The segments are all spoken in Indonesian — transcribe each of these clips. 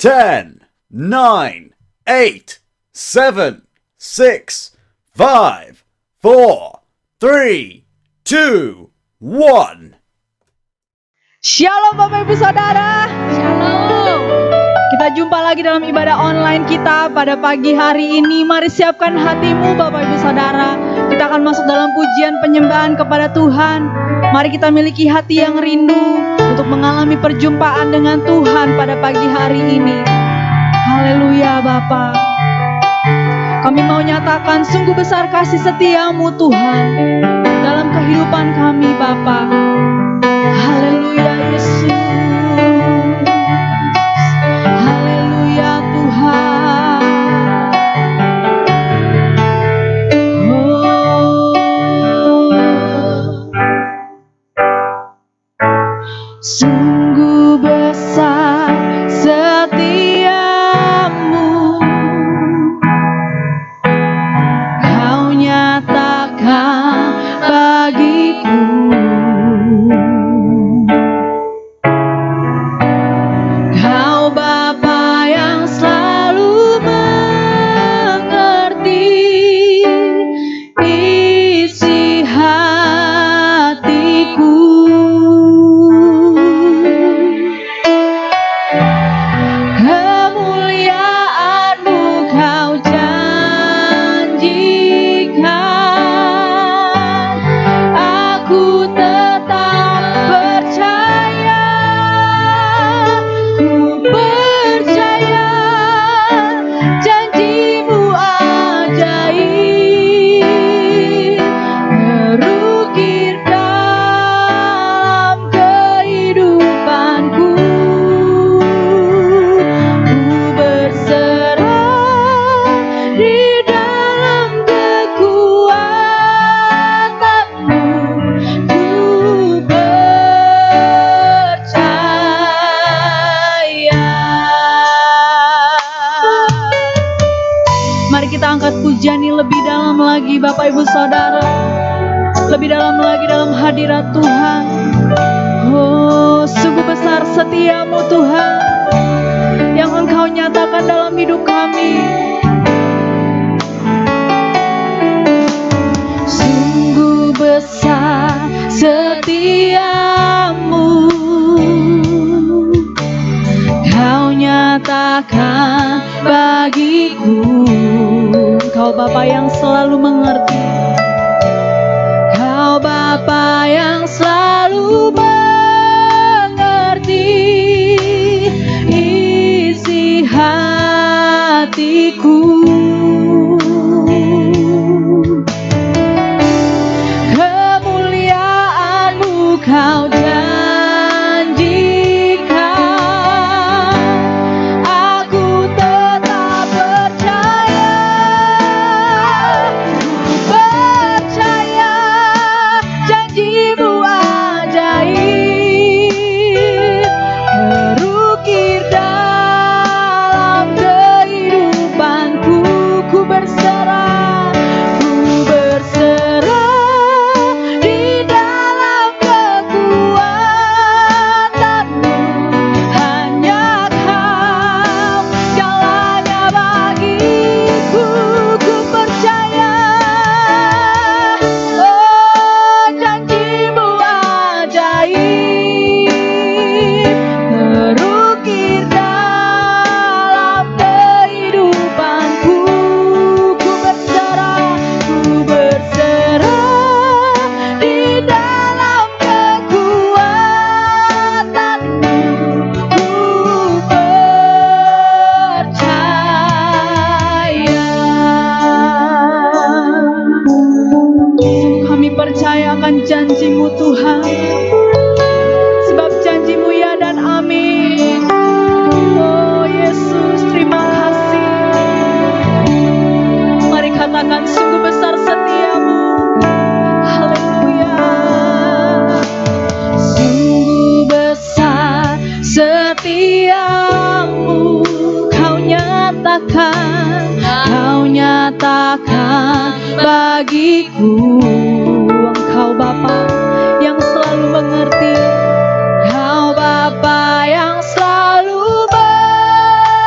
10, 9, 8, 7, 6, 5, 4, 3, 2, 1. Shalom Bapak Ibu Saudara. Shalom. Kita jumpa lagi dalam ibadah online kita pada pagi hari ini. Mari siapkan hatimu Bapak Ibu Saudara. Kita akan masuk dalam pujian penyembahan kepada Tuhan. Mari kita miliki hati yang rindu untuk mengalami perjumpaan dengan Tuhan pada pagi hari ini. Haleluya Bapa. Kami mau nyatakan sungguh besar kasih setiamu Tuhan dalam kehidupan kami Bapa. Haleluya Yesus. Haleluya Tuhan. Sungguh besar setiamu, Kau nyatakan bagiku. Kau Bapa yang selalu mengerti isi hatiku. Kemuliaan-Mu Kau janjikan, aku tetap percaya. Ku percaya janji-Mu ajaib, terukir dalam kehidupanku. Ku berserah di dalam kekuatan-Mu. Ku percaya. Mari kita angkat pujian ini lebih dalam lagi Bapak Ibu Saudara. Lebih dalam lagi dalam hadirat Tuhan. Oh, sungguh besar setiamu Tuhan yang Engkau nyatakan dalam hidup kami. Sungguh besar setiamu, Kau nyatakan bagiku. Kau Bapa yang selalu mengerti. Kau Bapa yang selalu mengerti isi hatiku. Kemuliaan-Mu Kau janjikan, aku tetap percaya. Ku percaya janji-Mu ajaib, terukir dalam kehidupanku. Ku berserah di dalam kekuatan-Mu. Hanya Kau segalanya bagiku. Ku percaya, oh janji-Mu ajaib, terukir dalam kehidupanku. Ku berserah di dalam kekuatan-Mu. Ku percaya. Kami percayakan janji-Mu Tuhan, sebab janji-Mu ya dan amin. Oh Yesus, terima kasih. Mari katakan sungguh besar setiamu. Haleluya. Sungguh besar setiamu, Kau nyatakan bagiku. Engkau Bapa yang selalu mengerti. Kau Bapa yang selalu mengerti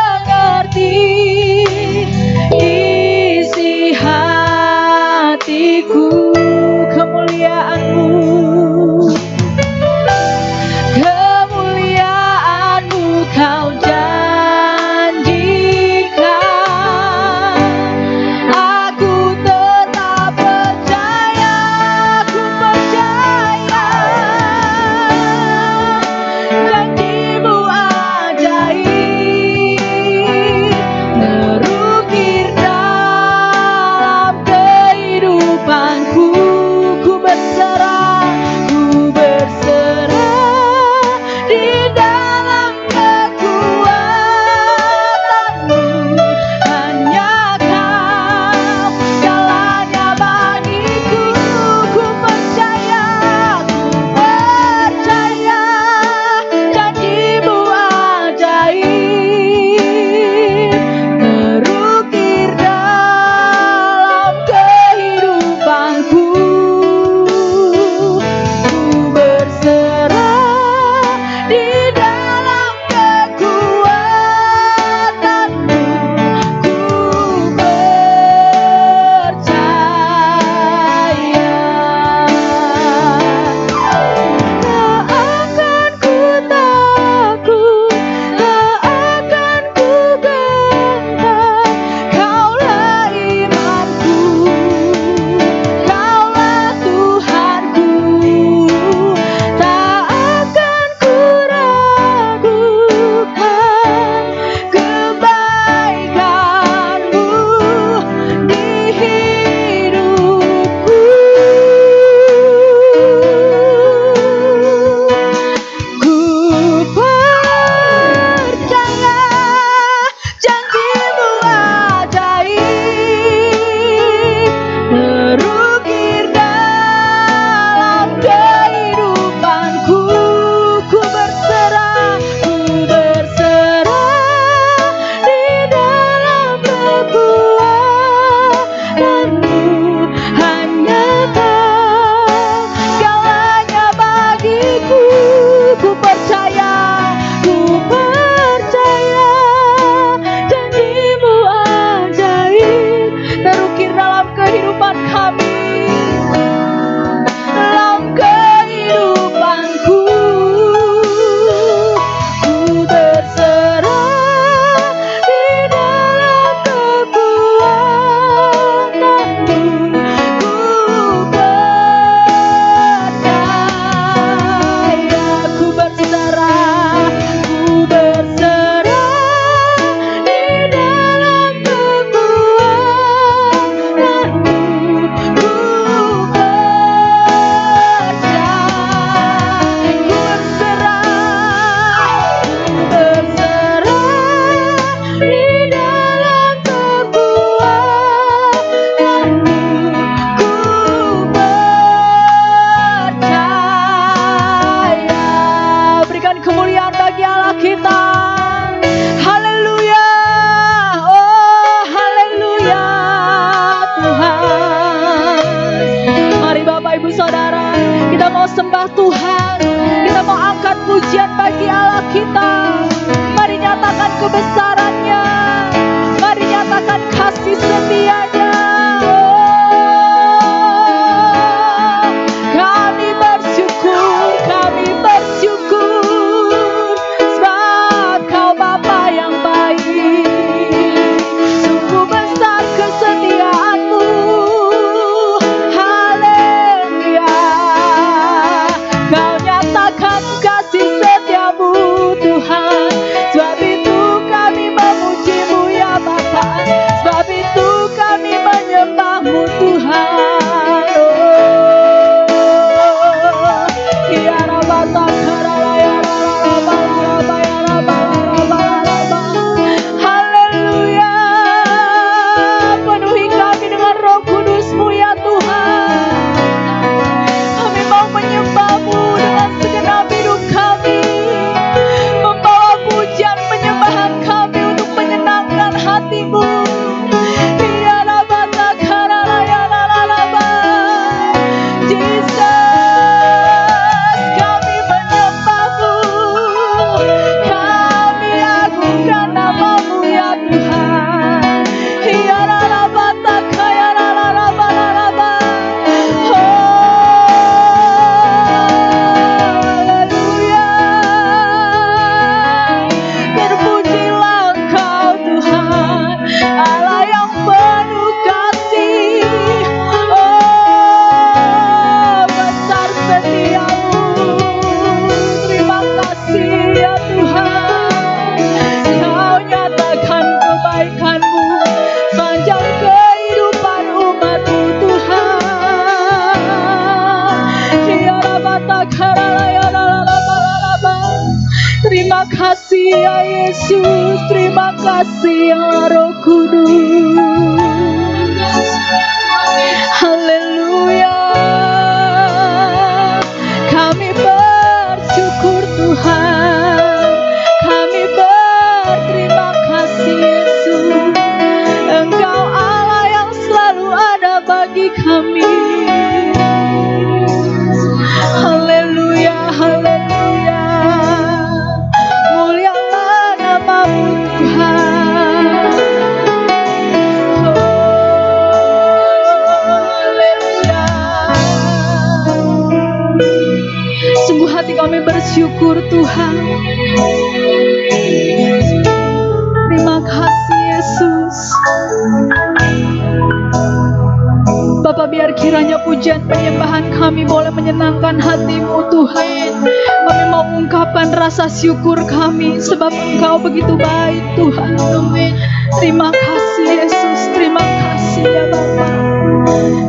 kebesarannya. Mari nyatakan kasih setianya. Kami bersyukur sebab Kau Bapa yang baik. Sungguh besar kesetiaan-Mu. Haleluya. Kau nyatakan kasih setia-Mu Tuhan. Sebab itu kami memuji-Mu ya Bapa. Sebab itu kami menyembah-Mu Tuhan. Haleluya. Penuhi kami dengan Roh Kudus-Mu ya Tuhan. Kami mau menyembah-Mu dengan segenap hidup kami, membawa pujian penyembahan kami untuk menyenangkan hati-Mu. Ya Rabata Karalaya Lalalaba. Jesus, kami menyembah-Mu, kami agungkan nama-Mu ya Tuhan. Ya Rabata Kaya Lalalaba Lalaba. Haleluya. Terpujilah Engkau Tuhan, Allah yang penuh kasih. Oh, besar setia-Mu. Terima kasih ya Tuhan. Kau nyatakan kebaikan-Mu sepanjang kehidupan umat-Mu Tuhan. Ya Rabata Karalaya Lalalaba. Terima kasih ya Yesus, terima kasih ya Roh Kudus. Haleluya. Kami bersyukur Tuhan. Kami berterima kasih Yesus. Engkau Allah yang selalu ada bagi kami. Haleluya, haleluya. Mulialah nama-Mu Tuhan. Haleluya. Sungguh hati kami bersyukur Tuhan. Terima kasih Yesus. Bapa, biar kiranya pujian penyembahan kami boleh menyenangkan hati-Mu Tuhan. Kami mau ungkapkan rasa syukur kami sebab Engkau begitu baik Tuhan. Terima kasih Yesus, terima kasih ya Bapa.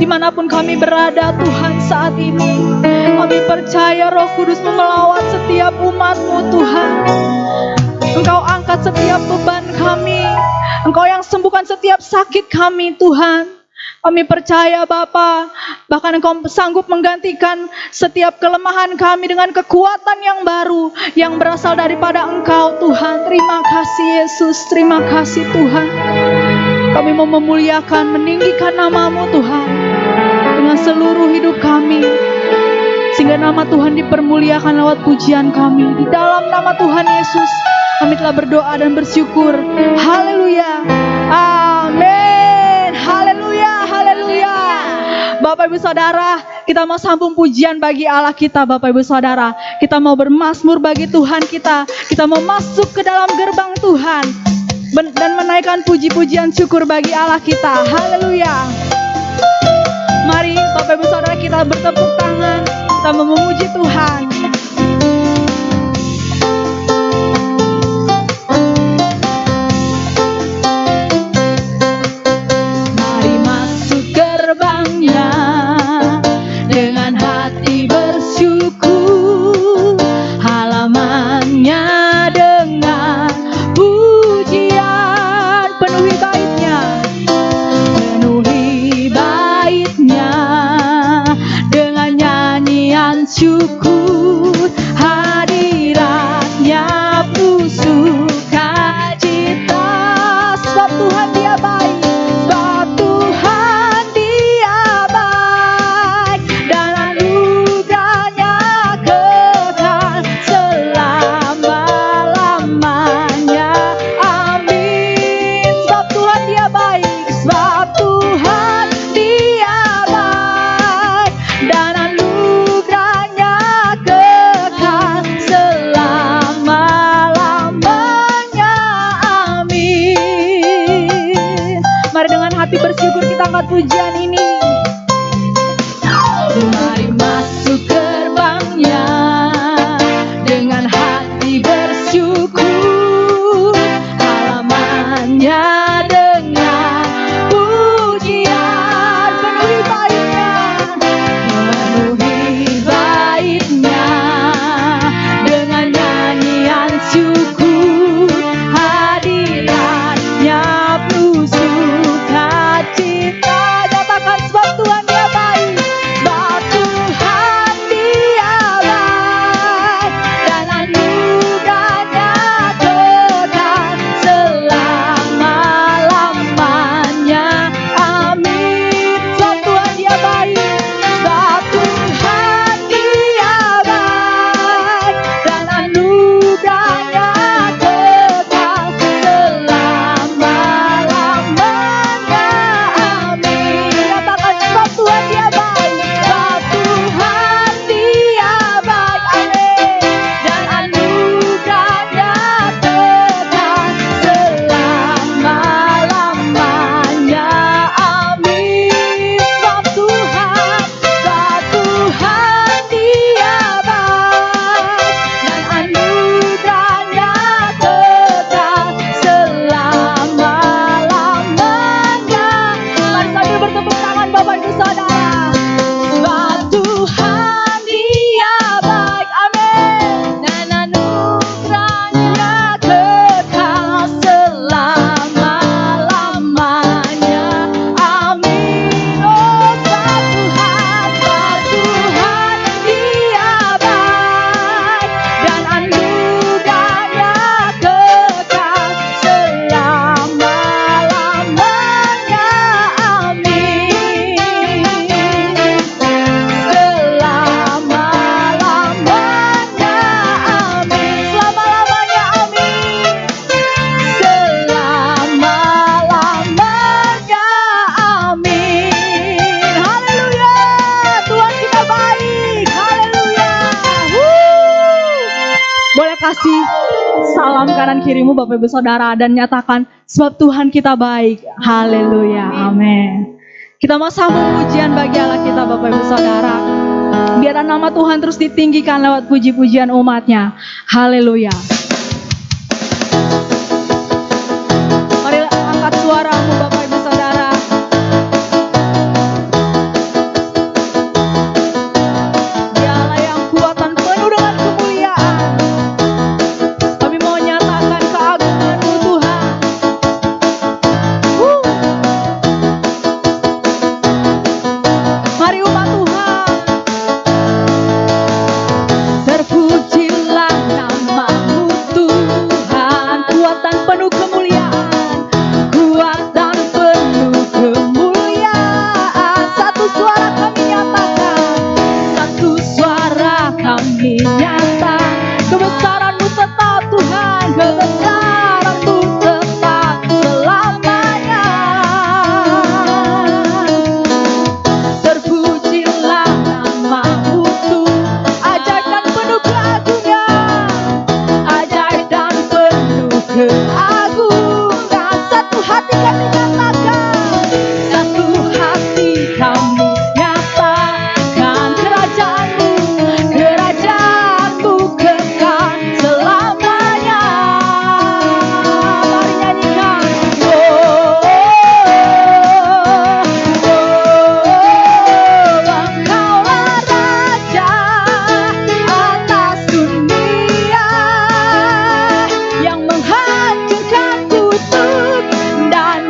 Dimanapun kami berada Tuhan saat ini, kami percaya Roh Kudus melawat setiap umat-Mu Tuhan. Engkau angkat setiap beban kami, Engkau yang sembuhkan setiap sakit kami Tuhan. Kami percaya Bapa, bahkan Engkau sanggup menggantikan setiap kelemahan kami dengan kekuatan yang baru yang berasal daripada Engkau Tuhan. Terima kasih Yesus, terima kasih Tuhan. Kami mau memuliakan, meninggikan nama-Mu Tuhan dengan seluruh hidup kami, sehingga nama Tuhan dipermuliakan lewat pujian kami. Di dalam nama Tuhan Yesus kami telah berdoa dan bersyukur. Haleluya, amin. Haleluya, haleluya. Bapak Ibu Saudara, kita mau sambung pujian bagi Allah kita. Bapak Ibu Saudara, kita mau bermazmur bagi Tuhan kita. Kita mau masuk ke dalam gerbang Tuhan dan menaikkan puji-pujian syukur bagi Allah kita. Haleluya. Mari Bapak Ibu Saudara, kita bertepuk tangan, kita mau memuji Tuhan. Mari masuk gerbangnya dengan hati bersyukur, halamannya dengan pujian. Penuhi baitnya, penuhi baitnya dengan nyanyian syukur. hati bersyukur kita angkat pujian ini. Mari masuk gerbangnya dengan hati bersyukur, halamannya dengan pujian. Penuhi baitnya dengan nyanyian syukur, hadiratnya penuh sukacita. Nyatakan sebab Tuhan dia baik, sebab Tuhan dia baik, dan anugerahnya kekal selama-lamanya. Amin. Sebab Tuhan dia baik, sebab Tuhan dia baik, dan anugerahnya kekal selama-lamanya. Amin. Katakan sebab Tuhan dia baik, sebab Tuhan dia baik. Amin. Dan anugerahnya kekal selama-lamanya. Amin. Sebab Tuhan dia baik, dan anugerahnya kekal selama-lamanya. Mari sambil bertepuk tangan Bapak Ibu Saudara. Sebab Tuhan dia baik, amin, dan anugerahnya kekal selama-lamanya. Amin. Oh, sebab Tuhan dia baik, dan anugerahnya kekal selama-lamanya. Amin. Selama-lamanya. Amin. Selama-lamanya. Amin. Selama-lamanya. Amin. Haleluya. Tuhan kita baik. Haleluya. Boleh kasih salam kanan kirimu Bapak Ibu Saudara dan nyatakan sebab Tuhan kita baik. Haleluya. Amin. Kita mau sambung pujian bagi Allah kita Bapak Ibu Saudara. Biar nama Tuhan terus ditinggikan lewat puji-pujian umatnya. Haleluya. Mari angkat suaramu Bapak Ibu Saudara. Dialah yang kuat dan penuh dengan kemuliaan. Kami mau nyatakan keagungan-Mu Tuhan. Mari umat Tuhan, terpujilah nama-Mu Tuhan, kuat dan penuh kemuliaan, kuat dan penuh kemuliaan. Satu suara kami nyatakan, satu suara kami nyatakan, kebesaran-Mu tetap Tuhan, kebesaran-Mu tetap selamanya. Terpujilah nama-Mu Tuhan, ajaib dan penuh keagungan, ajaib dan penuh keagungan. Satu hati kami nyatakan, satu hati kami nyatakan, kerajaan-Mu, kerajaan-Mu kekal selamanya. Mari nyanyikan. Engkaulah Raja atas dunia yang menghancurkan kutuk dan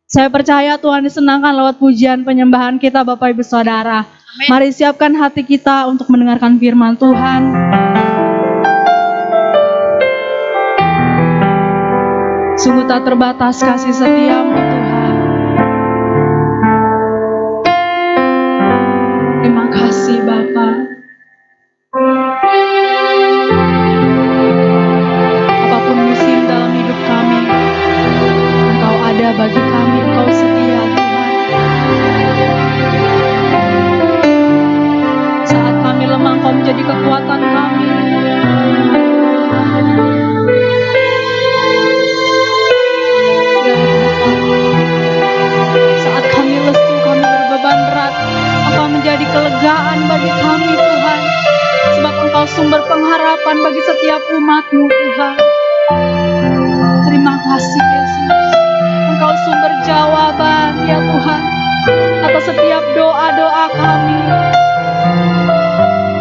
Saya percaya Tuhan disenangkan lewat pujian penyembahan kita Bapak Ibu Saudara. Mari siapkan hati kita untuk mendengarkan firman Tuhan. Sungguh tak terbatas kasih setiamu Tuhan. Terima kasih Bapa. Apapun musim dalam hidup kami, Engkau ada bagi kami, Engkau setia Tuhan. Saat kami lemah, Engkau menjadi kekuatan kami. Saat kami lesu, kami berbeban berat, Engkau menjadi kelegaan bagi kami Tuhan. Sebab Engkau sumber pengharapan bagi setiap umat-Mu Tuhan. Terima kasih Yesus. Engkau sumber jawaban ya Tuhan atas setiap doa-doa kami.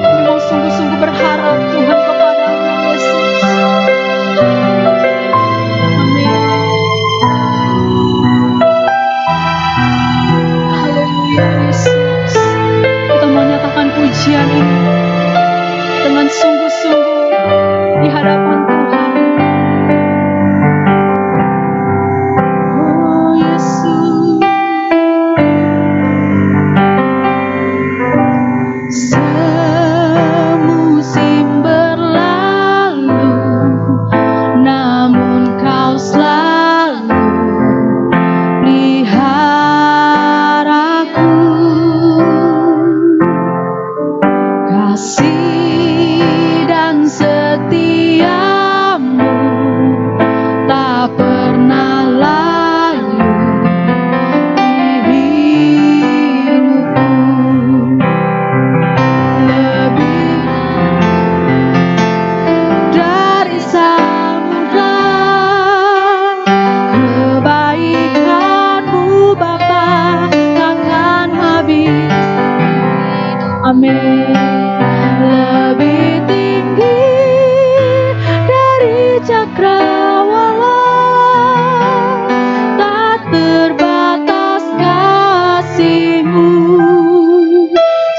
Kami mau sungguh-sungguh berharap Tuhan kepada-Mu Yesus. Amin. Haleluya Yesus. Kita menyatakan pujian ini dengan sungguh-sungguh di hadapan Tuhan. Oh Yesus, semusim berlalu, namun Kau selalu peliharaku. Kasih dan setiamu tak pernah layu di hidupku. Lebih dari samudra, kebaikan-Mu Bapa takkan habis. Amin. Lebih tinggi dari cakrawala, tak terbatas kasih-Mu.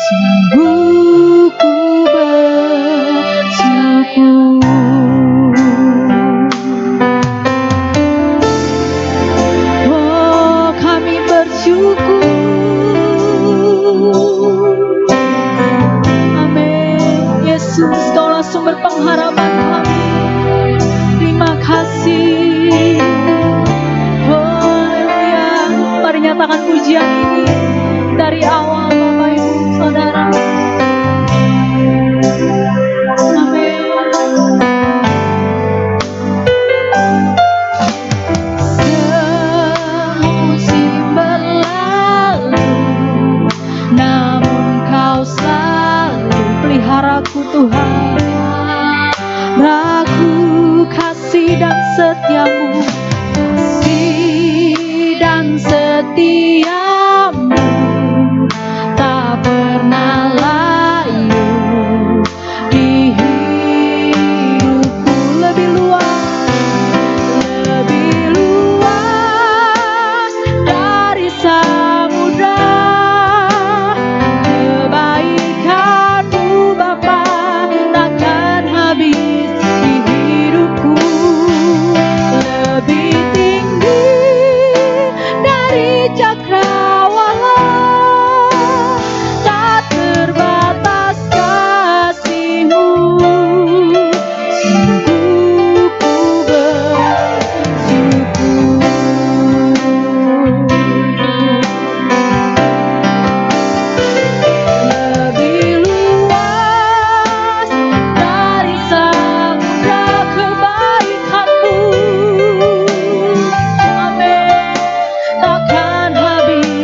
Sungguh ku bersyukur. Oh, kami bersyukur. Yesus, Kaulah sumber pengharapan kami. Terima kasih. Haleluya. Mari nyatakan pujian ini dari awal Bapak Ibu Saudara. Amin. Semusim berlalu, namun Kau selalu peliharaku Tuhan. Ragu kasih dan setiamu, kasih dan setiamu tak pernah layu di hidupku. Lebih luas dari samudra, kebaikan-Mu Bapa takkan habis di hidupku. Lebih tinggi dari cakrawala, tak terbatas kasih-Mu. Sungguh ku bersyukur. Lebih luas dari samudra, kebaikan-Mu, amin, takkan habis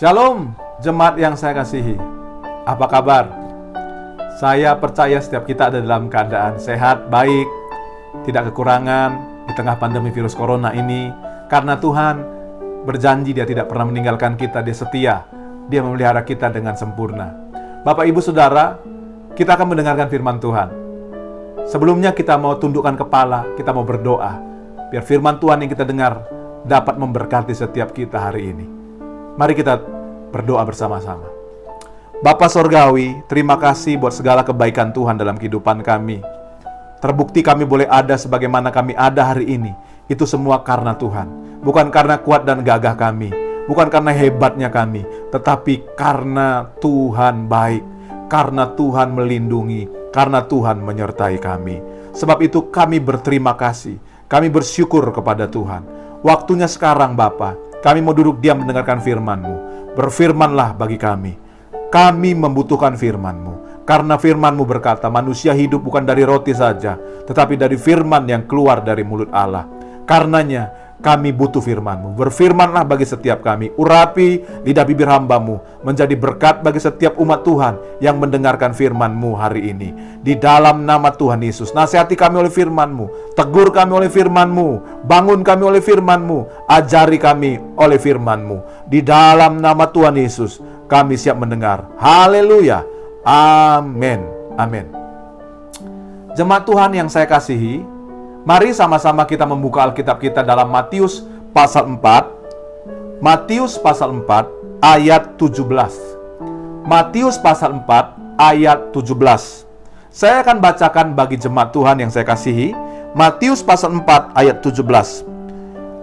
Shalom, jemaat yang saya kasihi. Apa kabar? Saya percaya setiap kita ada dalam keadaan sehat, baik, tidak kekurangan di tengah pandemi virus corona ini. Karena Tuhan berjanji Dia tidak pernah meninggalkan kita, Dia setia. Dia memelihara kita dengan sempurna. Bapak, Ibu, Saudara, kita akan mendengarkan firman Tuhan. Sebelumnya kita mau tundukkan kepala, kita mau berdoa. Biar firman Tuhan yang kita dengar dapat memberkati setiap kita hari ini. Mari kita berdoa bersama-sama. Bapa Sorgawi, terima kasih buat segala kebaikan Tuhan dalam kehidupan kami. Terbukti kami boleh ada sebagaimana kami ada hari ini. Itu semua karena Tuhan. Bukan karena kuat dan gagah kami. Bukan karena hebatnya kami. Tetapi karena Tuhan baik. Karena Tuhan melindungi. Karena Tuhan menyertai kami. Sebab itu kami berterima kasih. Kami bersyukur kepada Tuhan. Waktunya sekarang Bapa. Kami mau duduk diam mendengarkan firman-Mu. Berfirmanlah bagi kami. Kami membutuhkan firman-Mu. Karena firman-Mu berkata, manusia hidup bukan dari roti saja, tetapi dari firman yang keluar dari mulut Allah. Karenanya, kami butuh firman-Mu. Berfirmanlah bagi setiap kami. Urapi lidah bibir hamba-Mu. Menjadi berkat bagi setiap umat Tuhan yang mendengarkan firman-Mu hari ini. Di dalam nama Tuhan Yesus. Nasihati kami oleh firman-Mu. Tegur kami oleh firman-Mu. Bangun kami oleh firman-Mu. Ajari kami oleh firman-Mu. Di dalam nama Tuhan Yesus, kami siap mendengar. Haleluya. Amin. Amin. Jemaat Tuhan yang saya kasihi, mari sama-sama kita membuka Alkitab kita dalam Matius pasal 4. Matius pasal 4 ayat 17. Matius pasal 4 ayat 17. Saya akan bacakan bagi jemaat Tuhan yang saya kasihi. Matius pasal 4 ayat 17.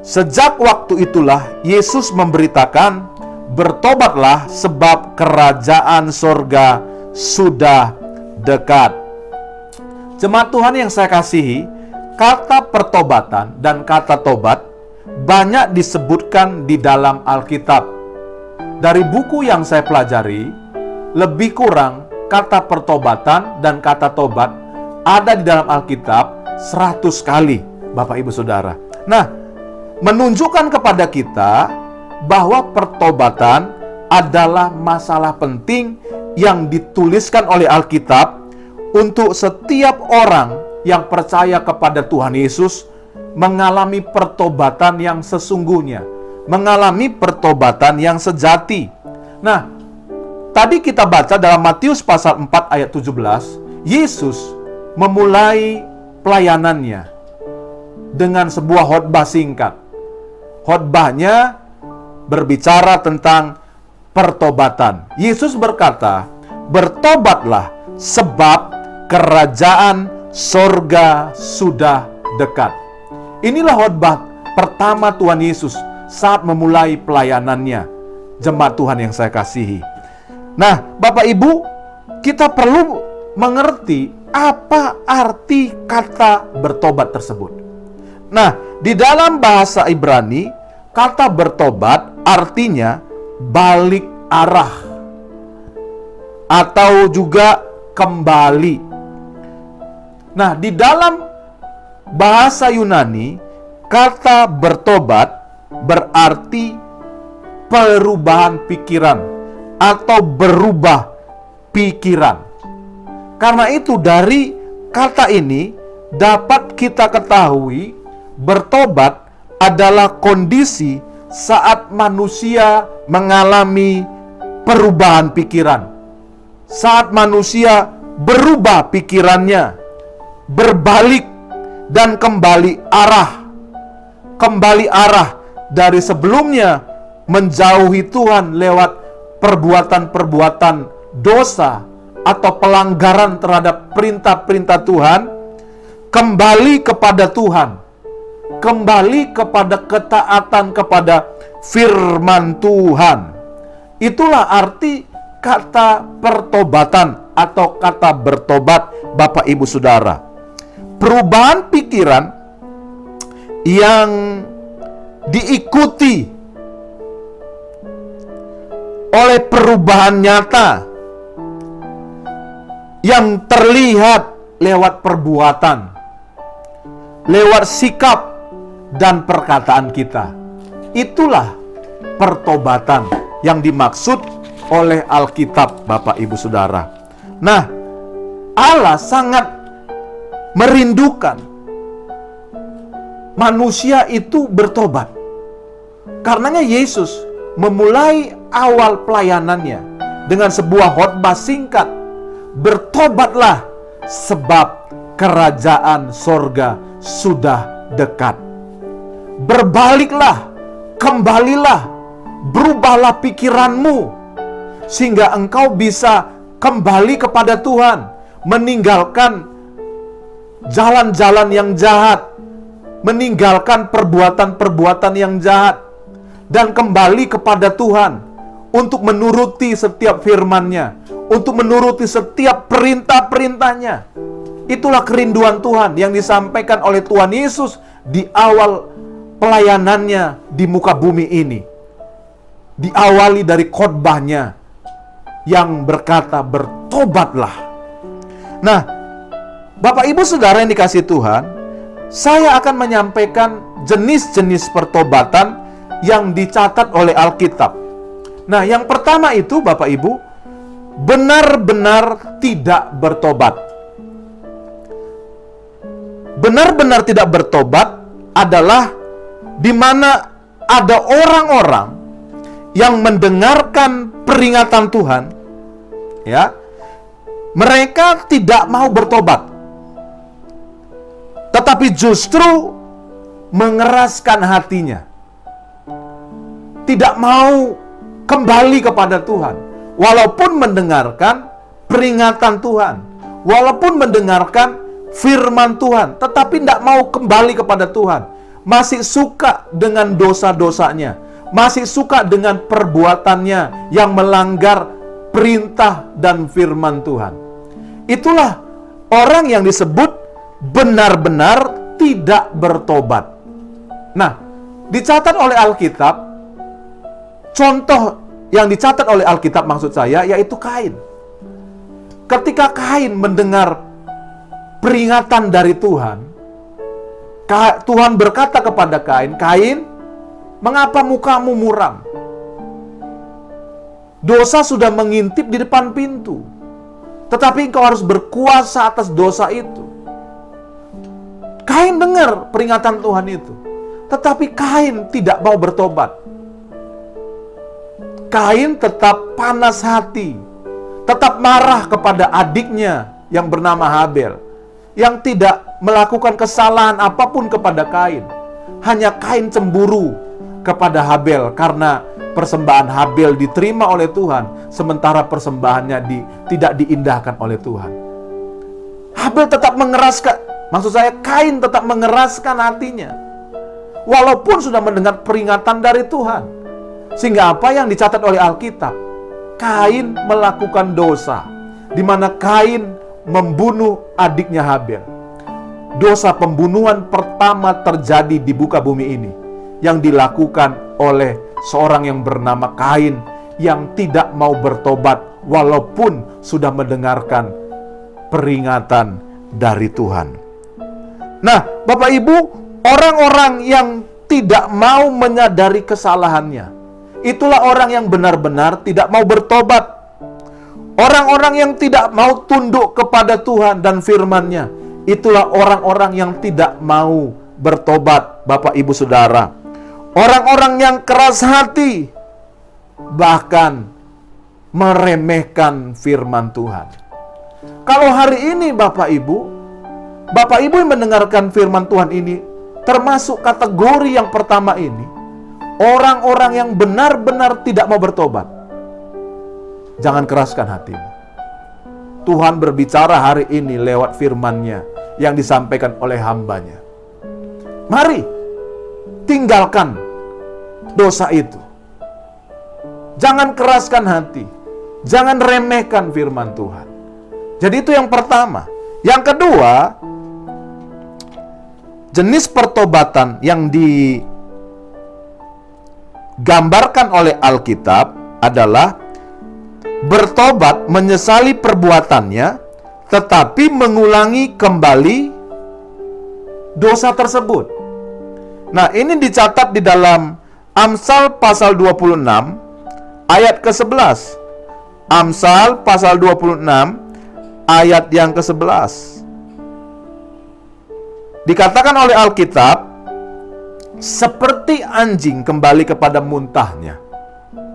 Sejak waktu itulah Yesus memberitakan, bertobatlah sebab kerajaan sorga sudah dekat. Jemaat Tuhan yang saya kasihi, kata pertobatan dan kata tobat banyak disebutkan di dalam Alkitab. Dari buku yang saya pelajari, lebih kurang kata pertobatan dan kata tobat ada di dalam Alkitab 100 kali, Bapak Ibu Saudara. Nah, menunjukkan kepada kita bahwa pertobatan adalah masalah penting yang dituliskan oleh Alkitab untuk setiap orang yang percaya kepada Tuhan Yesus mengalami pertobatan yang sesungguhnya, mengalami pertobatan yang sejati. Nah, tadi kita baca dalam Matius pasal 4 ayat 17, Yesus memulai pelayanannya dengan sebuah khotbah singkat. Khotbahnya berbicara tentang pertobatan. Yesus berkata, bertobatlah sebab kerajaan sorga sudah dekat. Inilah khotbah pertama Tuhan Yesus saat memulai pelayanannya. Jemaat Tuhan yang saya kasihi. Nah, Bapak Ibu, kita perlu mengerti apa arti kata bertobat tersebut. Nah, di dalam bahasa Ibrani, kata bertobat artinya balik arah atau juga kembali. Nah, di dalam bahasa Yunani, kata bertobat berarti perubahan pikiran atau berubah pikiran. Karena itu dari kata ini dapat kita ketahui bertobat adalah kondisi saat manusia mengalami perubahan pikiran. Saat manusia berubah pikirannya, berbalik dan kembali arah. Kembali arah dari sebelumnya menjauhi Tuhan lewat perbuatan-perbuatan dosa atau pelanggaran terhadap perintah-perintah Tuhan, kembali kepada Tuhan. Kembali kepada ketaatan kepada firman Tuhan. Itulah arti kata pertobatan atau kata bertobat, Bapak Ibu Saudara. Perubahan pikiran yang diikuti oleh perubahan nyata yang terlihat lewat perbuatan, lewat sikap dan perkataan kita. Itulah pertobatan yang dimaksud oleh Alkitab, Bapak Ibu Saudara. Nah, Allah sangat merindukan manusia itu bertobat. Karenanya Yesus memulai awal pelayanannya dengan sebuah khotbah singkat. Bertobatlah sebab kerajaan sorga sudah dekat. Berbaliklah, kembalilah, berubahlah pikiranmu, sehingga engkau bisa kembali kepada Tuhan, meninggalkan jalan-jalan yang jahat, meninggalkan perbuatan-perbuatan yang jahat, dan kembali kepada Tuhan untuk menuruti setiap firman-Nya, untuk menuruti setiap perintah-perintahnya. Itulah kerinduan Tuhan yang disampaikan oleh Tuhan Yesus di awal pelayanannya di muka bumi ini. Diawali dari khotbahnya yang berkata, bertobatlah. Nah, Bapak Ibu Saudara yang dikasihi Tuhan, saya akan menyampaikan jenis-jenis pertobatan yang dicatat oleh Alkitab. Nah, yang pertama itu Bapak Ibu, benar-benar tidak bertobat. Benar-benar tidak bertobat adalah di mana ada orang-orang yang mendengarkan peringatan Tuhan, ya, mereka tidak mau bertobat, tetapi justru mengeraskan hatinya, tidak mau kembali kepada Tuhan, walaupun mendengarkan peringatan Tuhan, walaupun mendengarkan firman Tuhan, tetapi tidak mau kembali kepada Tuhan, masih suka dengan dosa-dosanya, masih suka dengan perbuatannya yang melanggar perintah dan firman Tuhan. Itulah orang yang disebut benar-benar tidak bertobat. Nah, dicatat oleh Alkitab, contoh yang dicatat oleh Alkitab maksud saya, yaitu Kain. Ketika Kain mendengar peringatan dari Tuhan, Tuhan berkata kepada Kain, "Kain, mengapa mukamu muram? Dosa sudah mengintip di depan pintu, tetapi engkau harus berkuasa atas dosa itu." Kain dengar peringatan Tuhan itu, tetapi Kain tidak mau bertobat. Kain tetap panas hati, tetap marah kepada adiknya yang bernama Habel, yang tidak melakukan kesalahan apapun kepada Kain. Hanya Kain cemburu kepada Habel karena persembahan Habel diterima oleh Tuhan, sementara persembahannya tidak diindahkan oleh Tuhan. Habel tetap Kain tetap mengeraskan hatinya, walaupun sudah mendengar peringatan dari Tuhan. Sehingga apa yang dicatat oleh Alkitab, Kain melakukan dosa, di mana Kain membunuh adiknya Habel. Dosa pembunuhan pertama terjadi di muka bumi ini, yang dilakukan oleh seorang yang bernama Kain, yang tidak mau bertobat walaupun sudah mendengarkan peringatan dari Tuhan. Nah, Bapak Ibu, orang-orang yang tidak mau menyadari kesalahannya, itulah orang yang benar-benar tidak mau bertobat. Orang-orang yang tidak mau tunduk kepada Tuhan dan firman-Nya, itulah orang-orang yang tidak mau bertobat, Bapak Ibu Saudara. Orang-orang yang keras hati, bahkan meremehkan firman Tuhan. Kalau hari ini Bapak Ibu yang mendengarkan firman Tuhan ini, termasuk kategori yang pertama ini, orang-orang yang benar-benar tidak mau bertobat, jangan keraskan hatimu. Tuhan berbicara hari ini lewat firman-Nya yang disampaikan oleh hamba-Nya. Mari, tinggalkan dosa itu. Jangan keraskan hati. Jangan remehkan firman Tuhan. Jadi itu yang pertama. Yang kedua, jenis pertobatan yang digambarkan oleh Alkitab adalah bertobat menyesali perbuatannya, tetapi mengulangi kembali dosa tersebut. Nah, ini dicatat di dalam Amsal pasal 26 ayat ke-11. Amsal pasal 26 ayat yang ke-11. Dikatakan oleh Alkitab, seperti anjing kembali kepada muntahnya.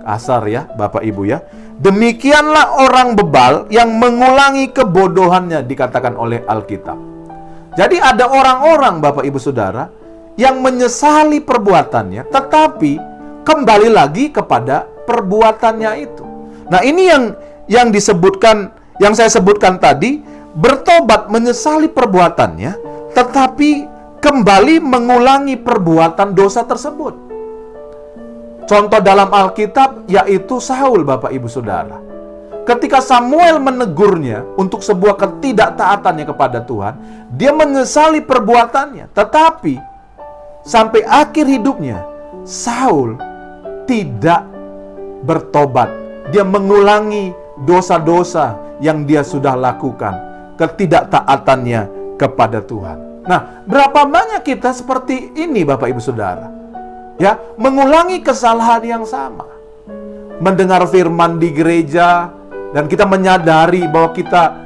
Kasar ya Bapak Ibu ya. Demikianlah orang bebal yang mengulangi kebodohannya, dikatakan oleh Alkitab. Jadi ada orang-orang Bapak Ibu Saudara yang menyesali perbuatannya, tetapi kembali lagi kepada perbuatannya itu. Nah, ini yang disebutkan, yang saya sebutkan tadi, bertobat menyesali perbuatannya, tetapi kembali mengulangi perbuatan dosa tersebut. Contoh dalam Alkitab yaitu Saul, Bapak Ibu Saudara. Ketika Samuel menegurnya untuk sebuah ketidaktaatannya kepada Tuhan, dia menyesali perbuatannya, tetapi sampai akhir hidupnya Saul tidak bertobat. Dia mengulangi dosa-dosa yang dia sudah lakukan, ketidaktaatannya kepada Tuhan. Nah, berapa banyak kita seperti ini Bapak Ibu Saudara? Ya, mengulangi kesalahan yang sama. Mendengar firman di gereja dan kita menyadari bahwa kita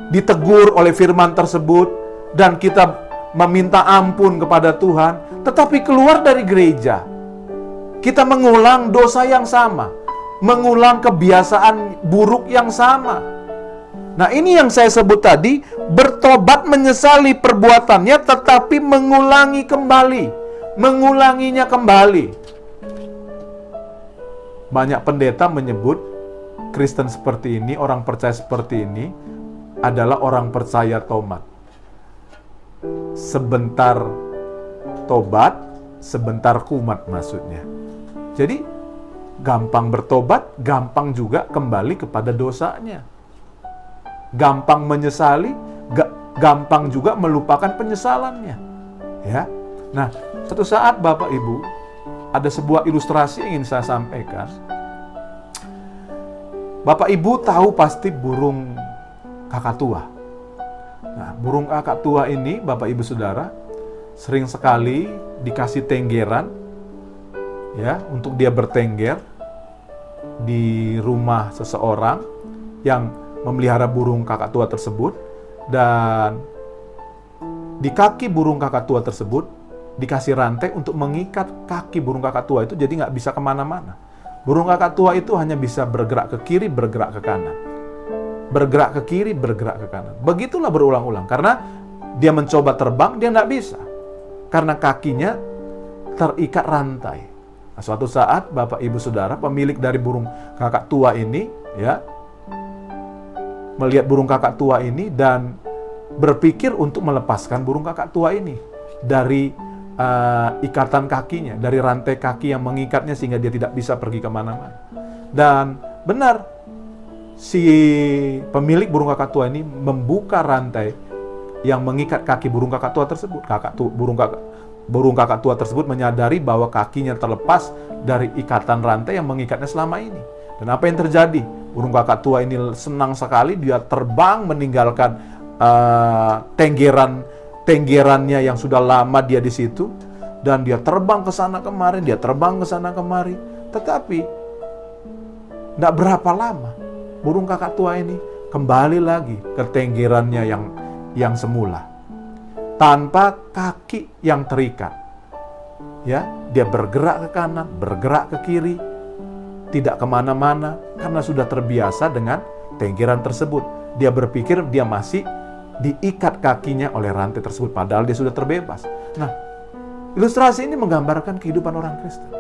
ditegur oleh firman tersebut dan kita meminta ampun kepada Tuhan, tetapi keluar dari gereja kita mengulang dosa yang sama, mengulang kebiasaan buruk yang sama. Nah, ini yang saya sebut tadi, bertobat menyesali perbuatannya tetapi mengulangi kembali, mengulanginya kembali. Banyak pendeta menyebut Kristen seperti ini, orang percaya seperti ini adalah orang percaya tomat. Sebentar tobat, sebentar kumat maksudnya. Jadi gampang bertobat, gampang juga kembali kepada dosanya. Gampang menyesali, gampang juga melupakan penyesalannya. Ya. Nah, suatu saat Bapak Ibu, ada sebuah ilustrasi yang ingin saya sampaikan. Bapak Ibu tahu pasti burung kakatua. Nah, burung kakatua ini Bapak Ibu Saudara sering sekali dikasih tenggeran ya, untuk dia bertengger di rumah seseorang yang memelihara burung kakatua tersebut, dan di kaki burung kakatua tersebut dikasih rantai untuk mengikat kaki burung kakatua itu, jadi nggak bisa kemana-mana. Burung kakatua itu hanya bisa bergerak ke kiri, bergerak ke kanan. Bergerak ke kiri, bergerak ke kanan. Begitulah berulang-ulang, karena dia mencoba terbang, dia nggak bisa. Karena kakinya terikat rantai. Nah, suatu saat Bapak Ibu Saudara, pemilik dari burung kakatua ini ya, melihat burung kakatua ini dan berpikir untuk melepaskan burung kakatua ini dari ikatan kakinya, dari rantai kaki yang mengikatnya sehingga dia tidak bisa pergi kemana-mana. Dan benar, si pemilik burung kakatua ini membuka rantai yang mengikat kaki burung kakatua tersebut. Burung kakatua tersebut menyadari bahwa kakinya terlepas dari ikatan rantai yang mengikatnya selama ini. Dan apa yang terjadi? Burung kakatua ini senang sekali, dia terbang meninggalkan tenggerannya yang sudah lama dia di situ, dan dia terbang ke sana kemari, Tetapi tidak berapa lama burung kakatua ini kembali lagi ke tenggerannya yang semula, tanpa kaki yang terikat. Ya, dia bergerak ke kanan, bergerak ke kiri, tidak kemana-mana karena sudah terbiasa dengan tenggeran tersebut. Dia berpikir dia masih diikat kakinya oleh rantai tersebut, padahal dia sudah terbebas. Nah, ilustrasi ini menggambarkan kehidupan orang Kristen.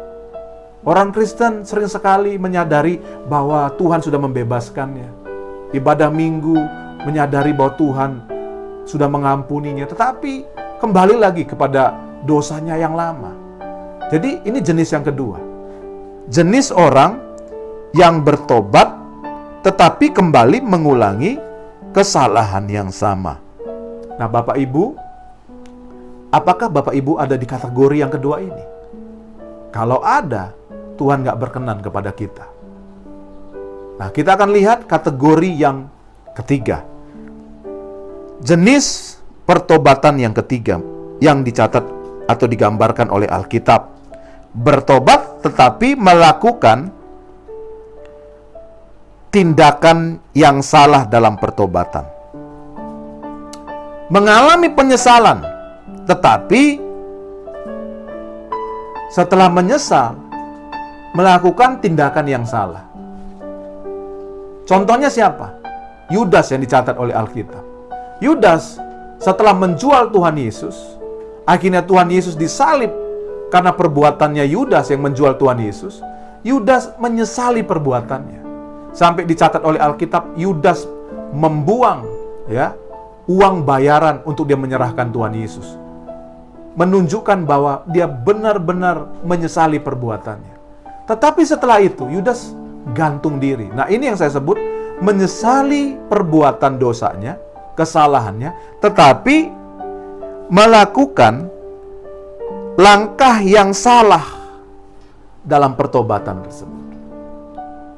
Orang Kristen sering sekali menyadari bahwa Tuhan sudah membebaskannya. Ibadah minggu menyadari bahwa Tuhan sudah mengampuninya, tetapi kembali lagi kepada dosanya yang lama. Jadi ini jenis yang kedua. Jenis orang yang bertobat tetapi kembali mengulangi kesalahan yang sama. Nah, Bapak Ibu, apakah Bapak Ibu ada di kategori yang kedua ini? Kalau ada, Tuhan nggak berkenan kepada kita. Nah, kita akan lihat kategori yang ketiga. Jenis pertobatan yang ketiga yang dicatat atau digambarkan oleh Alkitab. Bertobat tetapi melakukan tindakan yang salah dalam pertobatan. Mengalami penyesalan, tetapi setelah menyesal, melakukan tindakan yang salah. Contohnya siapa? Yudas yang dicatat oleh Alkitab. Yudas setelah menjual Tuhan Yesus, akhirnya Tuhan Yesus disalib karena perbuatannya Yudas yang menjual Tuhan Yesus. Yudas menyesali perbuatannya. Sampai dicatat oleh Alkitab, Yudas membuang uang bayaran untuk dia menyerahkan Tuhan Yesus. Menunjukkan bahwa dia benar-benar menyesali perbuatannya. Tetapi setelah itu, Yudas gantung diri. Nah, ini yang saya sebut menyesali perbuatan dosanya, kesalahannya, tetapi melakukan langkah yang salah dalam pertobatan tersebut.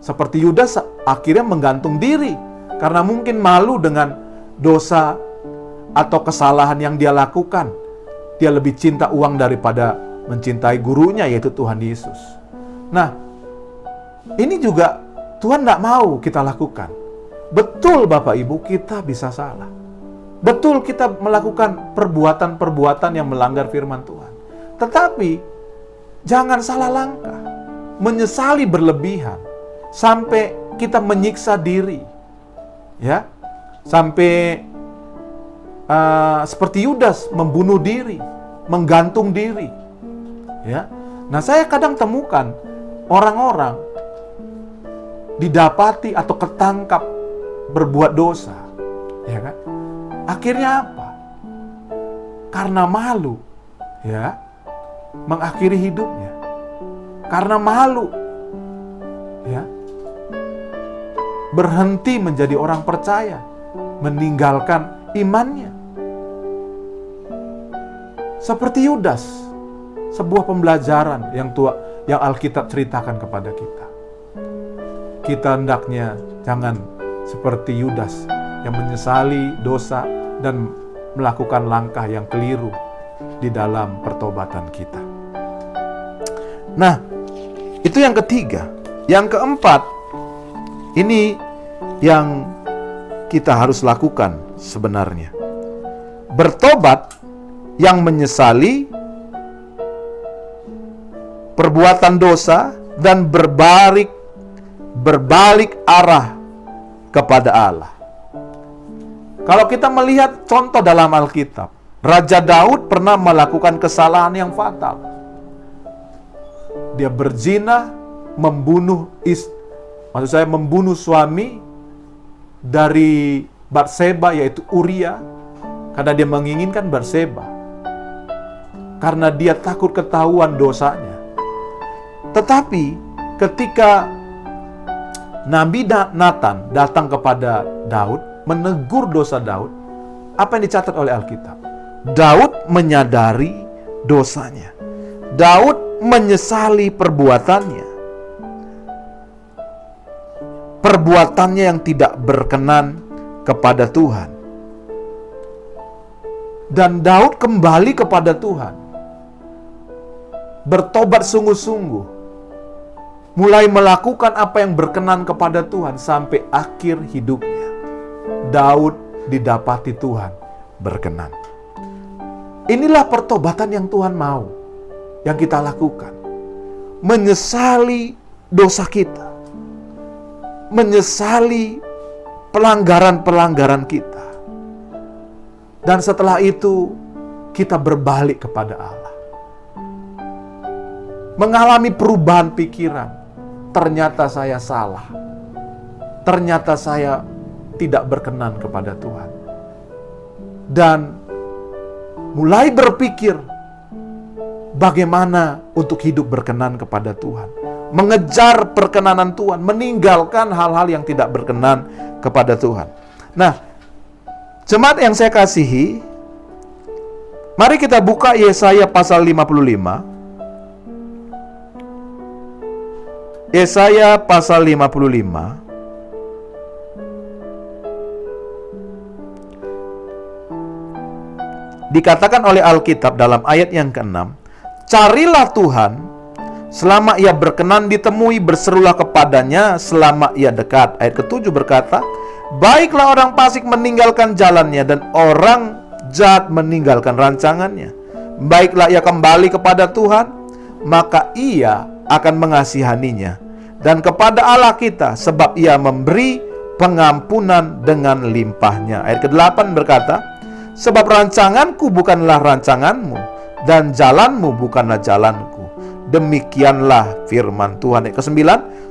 Seperti Yudas akhirnya menggantung diri karena mungkin malu dengan dosa atau kesalahan yang dia lakukan. Dia lebih cinta uang daripada mencintai gurunya, yaitu Tuhan Yesus. Nah, ini juga Tuhan tidak mau kita lakukan. Betul Bapak Ibu, kita bisa salah. Betul kita melakukan perbuatan-perbuatan yang melanggar firman Tuhan. Tetapi, jangan salah langkah. Menyesali berlebihan. Sampai kita menyiksa diri. Ya, sampai seperti Yudas membunuh diri, menggantung diri. Ya. Nah, saya kadang temukan orang-orang didapati atau ketangkap berbuat dosa, ya kan? Akhirnya apa? Karena malu, ya, mengakhiri hidupnya. Karena malu, ya, berhenti menjadi orang percaya, meninggalkan imannya. Seperti Yudas, sebuah pembelajaran yang Alkitab ceritakan kepada kita. Kita hendaknya jangan seperti Yudas yang menyesali dosa dan melakukan langkah yang keliru di dalam pertobatan kita. Nah, itu yang ketiga. Yang keempat, ini yang kita harus lakukan sebenarnya. Bertobat yang menyesali perbuatan dosa dan berbalik arah kepada Allah. Kalau kita melihat contoh dalam Alkitab, Raja Daud pernah melakukan kesalahan yang fatal. Dia berzina, membunuh suami dari Batseba, yaitu Uria, karena dia menginginkan Batseba. Karena dia takut ketahuan dosanya. Tetapi ketika Nabi Nathan datang kepada Daud, menegur dosa Daud, apa yang dicatat oleh Alkitab? Daud menyadari dosanya. Daud menyesali perbuatannya. Perbuatannya yang tidak berkenan kepada Tuhan. Dan Daud kembali kepada Tuhan. Bertobat sungguh-sungguh. Mulai melakukan apa yang berkenan kepada Tuhan sampai akhir hidupnya. Daud didapati Tuhan berkenan. Inilah pertobatan yang Tuhan mau, yang kita lakukan. Menyesali dosa kita. Menyesali pelanggaran-pelanggaran kita. Dan setelah itu, kita berbalik kepada Allah. Mengalami perubahan pikiran. Ternyata saya salah. Ternyata saya tidak berkenan kepada Tuhan. Dan mulai berpikir bagaimana untuk hidup berkenan kepada Tuhan. Mengejar perkenanan Tuhan, meninggalkan hal-hal yang tidak berkenan kepada Tuhan. Nah, jemaat yang saya kasihi, mari kita buka Yesaya pasal 55. Yesaya pasal 55. Dikatakan oleh Alkitab dalam ayat yang ke-6, carilah Tuhan Selama ia berkenan ditemui, berserulah kepadanya selama ia dekat. Ayat ke-7 berkata, baiklah orang fasik meninggalkan jalannya dan orang jahat meninggalkan rancangannya. Baiklah ia kembali kepada Tuhan, maka ia akan mengasihaninya, dan kepada Allah kita, sebab ia memberi pengampunan dengan limpahnya. Ayat ke-8 berkata, sebab rancanganku bukanlah rancanganmu, dan jalanmu bukanlah jalanku. Demikianlah firman Tuhan. Ayat ke-9,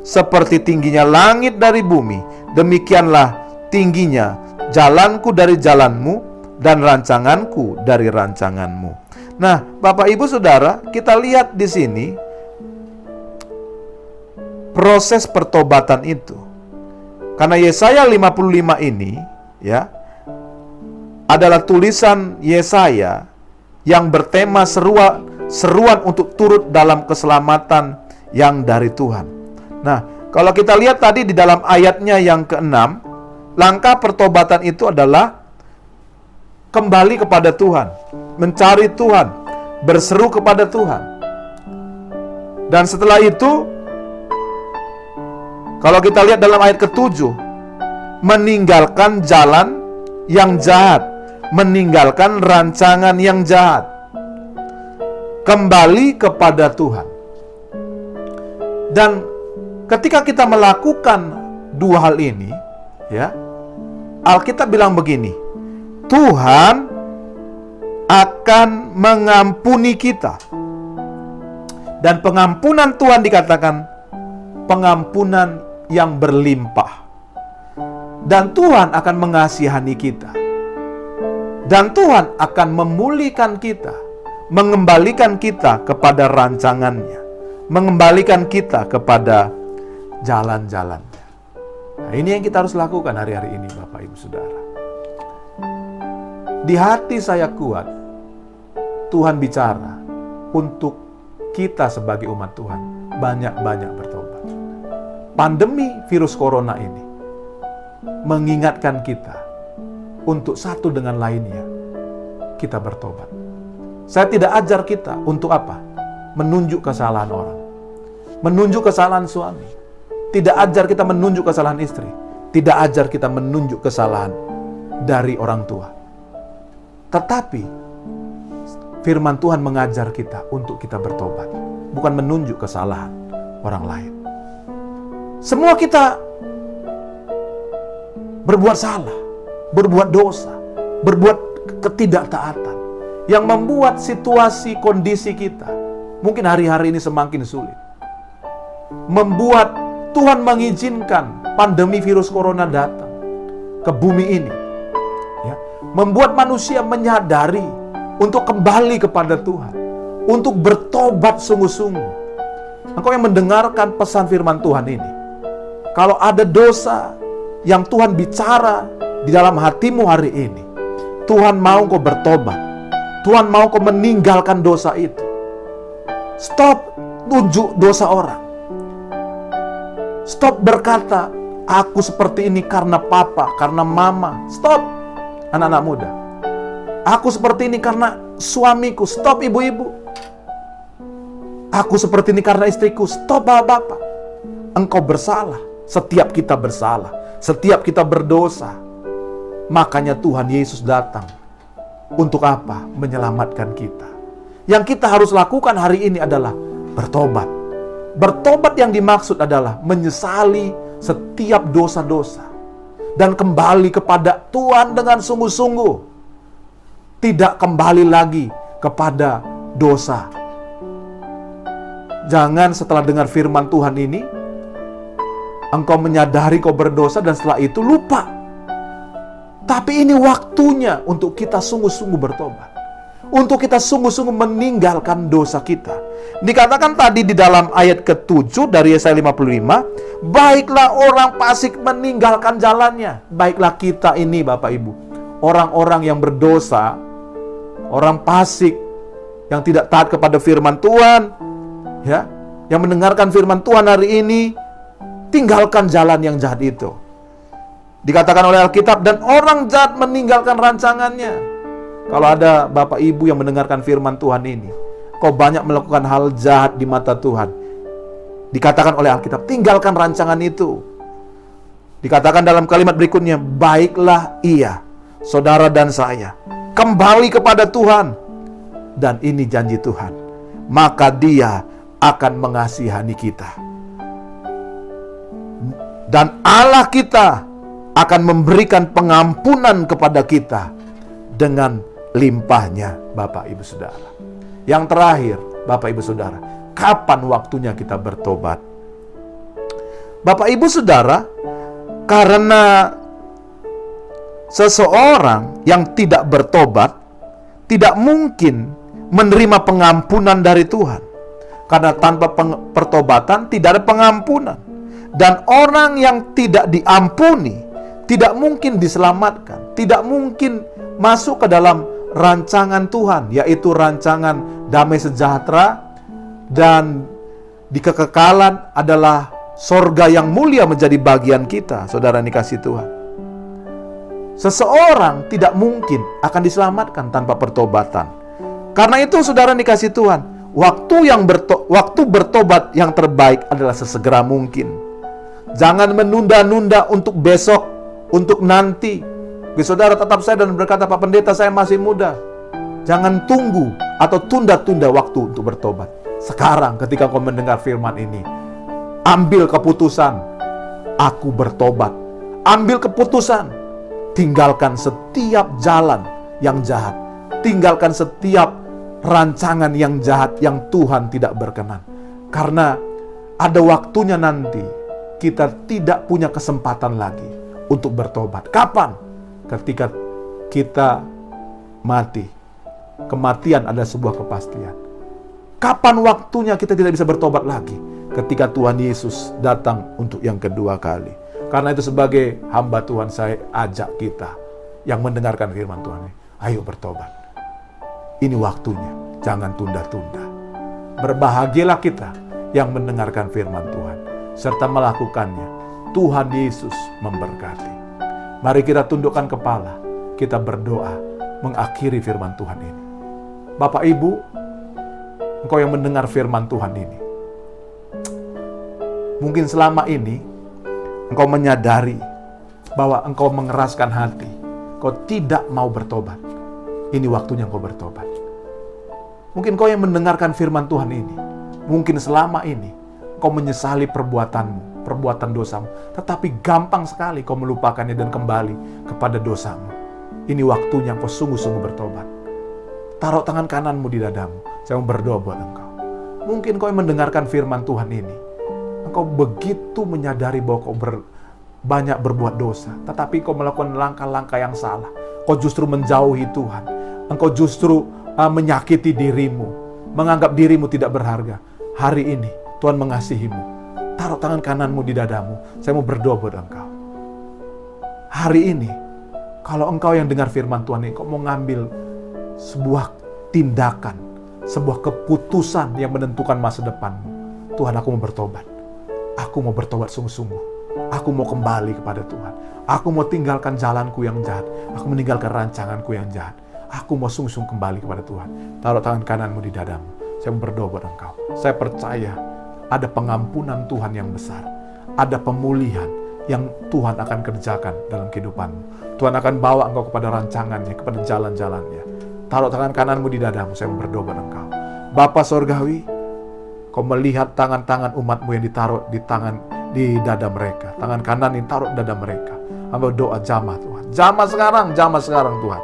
seperti tingginya langit dari bumi, demikianlah tingginya jalanku dari jalanmu, dan rancanganku dari rancanganmu. Nah, Bapak Ibu Saudara, kita lihat di sini proses pertobatan itu. Karena Yesaya 55 ini ya adalah tulisan Yesaya yang bertema seruan untuk turut dalam keselamatan yang dari Tuhan. Nah, kalau kita lihat tadi di dalam ayatnya yang ke-6, langkah pertobatan itu adalah kembali kepada Tuhan, mencari Tuhan, berseru kepada Tuhan. Dan setelah itu, kalau kita lihat dalam ayat ke-7, meninggalkan jalan yang jahat, meninggalkan rancangan yang jahat, kembali kepada Tuhan. Dan ketika kita melakukan dua hal ini, ya, Alkitab bilang begini, Tuhan akan mengampuni kita. Dan pengampunan Tuhan dikatakan pengampunan yang berlimpah. Dan Tuhan akan mengasihani kita. Dan Tuhan akan memulihkan kita, mengembalikan kita kepada rancangannya, mengembalikan kita kepada jalan-jalannya. Nah, ini yang kita harus lakukan hari-hari ini, Bapak Ibu Saudara. Di hati saya kuat, Tuhan bicara untuk kita sebagai umat Tuhan banyak-banyak bertobat. Pandemi virus corona ini mengingatkan kita untuk satu dengan lainnya kita bertobat. Saya tidak ajar kita untuk apa? Menunjuk kesalahan orang, menunjuk kesalahan suami. Tidak ajar kita menunjuk kesalahan istri. Tidak ajar kita menunjuk kesalahan dari orang tua. Tetapi firman Tuhan mengajar kita untuk kita bertobat, bukan menunjuk kesalahan orang lain. Semua kita berbuat salah, berbuat dosa, berbuat ketidaktaatan yang membuat situasi kondisi kita mungkin hari-hari ini semakin sulit. Membuat Tuhan mengizinkan pandemi virus corona datang ke bumi ini, ya, membuat manusia menyadari untuk kembali kepada Tuhan, untuk bertobat sungguh-sungguh. Engkau yang mendengarkan pesan firman Tuhan ini, kalau ada dosa yang Tuhan bicara di dalam hatimu hari ini, Tuhan mau kau bertobat, Tuhan mau kau meninggalkan dosa itu. Stop tunjuk dosa orang. Stop berkata, aku seperti ini karena papa, karena mama. Stop, anak-anak muda. Aku seperti ini karena suamiku. Stop, ibu-ibu. Aku seperti ini karena istriku. Stop, bapak-bapak. Engkau bersalah. Setiap kita bersalah. Setiap kita berdosa. Makanya Tuhan Yesus datang. Untuk apa? Menyelamatkan kita. Yang kita harus lakukan hari ini adalah bertobat. Bertobat yang dimaksud adalah menyesali setiap dosa-dosa dan kembali kepada Tuhan dengan sungguh-sungguh. Tidak kembali lagi kepada dosa. Jangan setelah dengar firman Tuhan ini, engkau menyadari kau berdosa dan setelah itu lupa. Tapi ini waktunya untuk kita sungguh-sungguh bertobat. Untuk kita sungguh-sungguh meninggalkan dosa kita. Dikatakan tadi di dalam ayat ke-7 dari Yesaya 55, baiklah orang fasik meninggalkan jalannya. Baiklah kita ini Bapak Ibu, orang-orang yang berdosa, orang fasik, yang tidak taat kepada firman Tuhan, ya, yang mendengarkan firman Tuhan hari ini, tinggalkan jalan yang jahat itu. Dikatakan oleh Alkitab, dan orang jahat meninggalkan rancangannya. Kalau ada Bapak Ibu yang mendengarkan firman Tuhan ini, kau banyak melakukan hal jahat di mata Tuhan, Dikatakan oleh Alkitab, tinggalkan rancangan itu. Dikatakan dalam kalimat berikutnya, baiklah ia, saudara dan saya, kembali kepada Tuhan. Dan ini janji Tuhan, maka Dia akan mengasihani kita. Dan Allah kita akan memberikan pengampunan kepada kita dengan limpahnya, Bapak Ibu Saudara. Yang terakhir, Bapak Ibu Saudara, kapan waktunya kita bertobat? Bapak Ibu Saudara, karena seseorang yang tidak bertobat tidak mungkin menerima pengampunan dari Tuhan. Karena tanpa pertobatan tidak ada pengampunan. Dan orang yang tidak diampuni tidak mungkin diselamatkan, tidak mungkin masuk ke dalam rancangan Tuhan, yaitu rancangan damai sejahtera, dan di kekekalan adalah sorga yang mulia menjadi bagian kita, saudara yang dikasihi Tuhan. Seseorang tidak mungkin akan diselamatkan tanpa pertobatan. Karena itu, saudara yang dikasihi Tuhan, waktu bertobat yang terbaik adalah sesegera mungkin. Jangan menunda-nunda untuk besok, untuk nanti. Saudara tetap saya dan berkata, Pak Pendeta, saya masih muda. Jangan tunggu atau tunda-tunda waktu untuk bertobat. Sekarang ketika kau mendengar firman ini, ambil keputusan, aku bertobat. Ambil keputusan, tinggalkan setiap jalan yang jahat. Tinggalkan setiap rancangan yang jahat yang Tuhan tidak berkenan. Karena ada waktunya nanti kita tidak punya kesempatan lagi untuk bertobat. Kapan? Ketika kita mati. Kematian adalah sebuah kepastian. Kapan waktunya kita tidak bisa bertobat lagi? Ketika Tuhan Yesus datang untuk yang kedua kali. Karena itu sebagai hamba Tuhan, saya ajak kita yang mendengarkan firman Tuhan ini, ayo bertobat. Ini waktunya, jangan tunda-tunda. Berbahagialah kita yang mendengarkan firman Tuhan serta melakukannya. Tuhan Yesus memberkati. Mari kita tundukkan kepala, kita berdoa mengakhiri firman Tuhan ini. Bapak Ibu, engkau yang mendengar firman Tuhan ini, mungkin selama ini engkau menyadari bahwa engkau mengeraskan hati, engkau tidak mau bertobat. Ini waktunya engkau bertobat. Mungkin engkau yang mendengarkan firman Tuhan ini, mungkin selama ini kau menyesali perbuatanmu, perbuatan dosamu, tetapi gampang sekali kau melupakannya dan kembali kepada dosamu. Ini waktunya kau sungguh-sungguh bertobat. Taruh tangan kananmu di dadamu. Saya mau berdoa buat engkau. Mungkin kau yang mendengarkan firman Tuhan ini, engkau begitu menyadari bahwa kau banyak berbuat dosa, tetapi kau melakukan langkah-langkah yang salah. Kau justru menjauhi Tuhan. Engkau justru menyakiti dirimu, menganggap dirimu tidak berharga. Hari ini Tuhan mengasihimu. Taruh tangan kananmu di dadamu. Saya mau berdoa buat engkau. Hari ini, kalau engkau yang dengar firman Tuhan ini, engkau mau ngambil sebuah tindakan, sebuah keputusan yang menentukan masa depanmu. Tuhan, aku mau bertobat. Aku mau bertobat sungguh-sungguh. Aku mau kembali kepada Tuhan. Aku mau tinggalkan jalanku yang jahat. Aku meninggalkan rancanganku yang jahat. Aku mau sungguh-sungguh kembali kepada Tuhan. Taruh tangan kananmu di dadamu. Saya mau berdoa buat engkau. Saya percaya ada pengampunan Tuhan yang besar. Ada pemulihan yang Tuhan akan kerjakan dalam kehidupanmu. Tuhan akan bawa engkau kepada rancangannya, kepada jalan-jalannya. Taruh tangan kananmu di dadamu. Saya mau berdoa buat engkau. Bapa Sorgawi, kau melihat tangan-tangan umatmu yang ditaruh di dada mereka. Tangan kanan yang taruh di dada mereka. Hamba doa jamah Tuhan. Jamah sekarang Tuhan.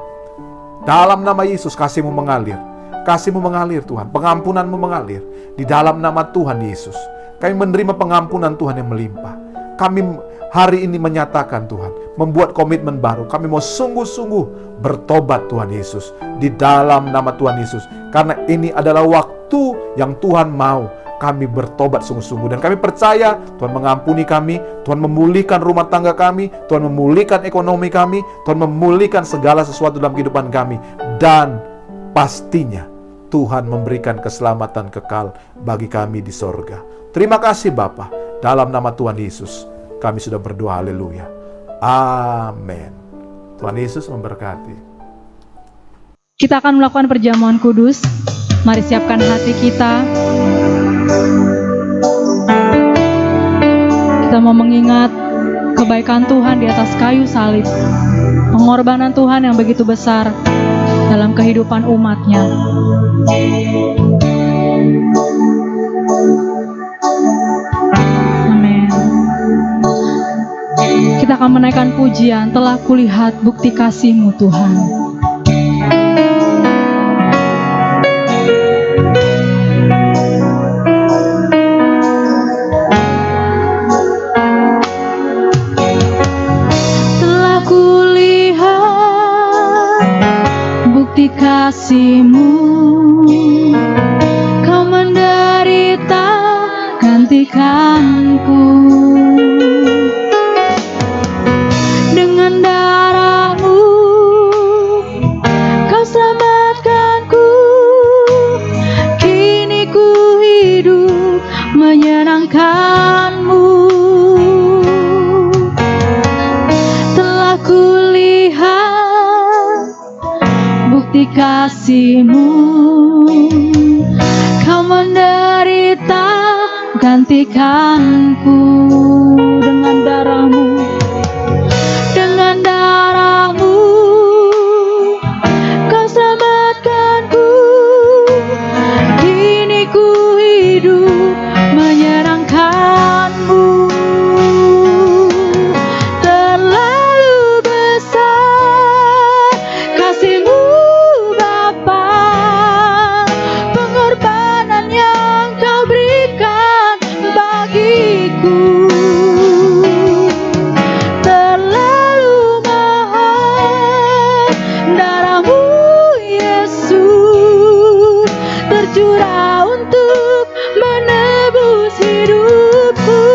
Dalam nama Yesus, kasih-Mu mengalir. Kasih-Mu mengalir Tuhan. Pengampunanmu mengalir. Di dalam nama Tuhan Yesus. Kami menerima pengampunan Tuhan yang melimpah. Kami hari ini menyatakan Tuhan. Membuat komitmen baru. Kami mau sungguh-sungguh bertobat Tuhan Yesus. Di dalam nama Tuhan Yesus. Karena ini adalah waktu yang Tuhan mau kami bertobat sungguh-sungguh. Dan kami percaya Tuhan mengampuni kami, Tuhan memulihkan rumah tangga kami, Tuhan memulihkan ekonomi kami, Tuhan memulihkan segala sesuatu dalam kehidupan kami. Dan pastinya Tuhan memberikan keselamatan kekal bagi kami di sorga. Terima kasih Bapa. Dalam nama Tuhan Yesus kami sudah berdoa, haleluya. Amin. Tuhan Yesus memberkati. Kita akan melakukan perjamuan kudus. Mari siapkan hati kita. mau mengingat kebaikan Tuhan di atas kayu salib, pengorbanan Tuhan yang begitu besar dalam kehidupan umat-Nya. Amin. Kita akan menaikkan pujian, telah kulihat bukti kasih-Mu Tuhan. Telah kulihat bukti kasih-Mu, Kau menderita gantikanku. Dengan darah-Mu Kau selamatkanku. Kini ku hidup menyenangkan-Mu. Telah kulihat bukti kasih-Mu, Kau menderita gantikanku. Dengan darah-Mu, dengan darah-Mu Kau selamatkanku. Kini ku hidup menyenangkan-Mu. Terlalu besar kasih-Mu Bapa, pengorbanan yang Kau berikan bagiku. Terlalu mahal darah-Mu Yesus, tercurah untuk menebus hidupku.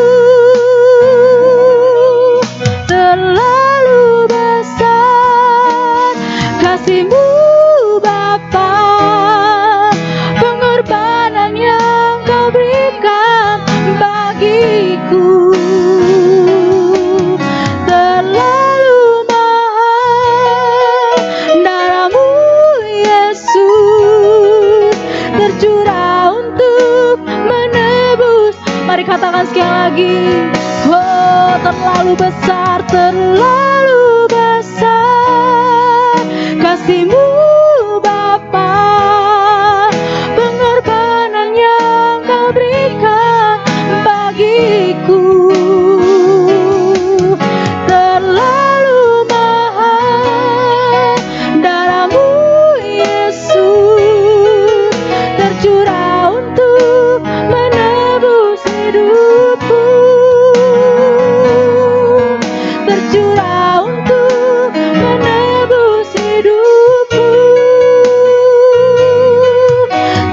Terlalu besar kasih-Mu Bapa, pengorbanan yang Kau berikan bagiku. Terlalu mahal darah-Mu Yesus, tercurah untuk menebus. Mari katakan sekali lagi. Oh, terlalu besar, terlalu besar kasih-Mu Bapa, pengorbanan yang Kau berikan bagiku. Terlalu mahal darah-Mu Yesus, tercurah untuk menebus hidupku. Tercurah untuk menebus hidupku.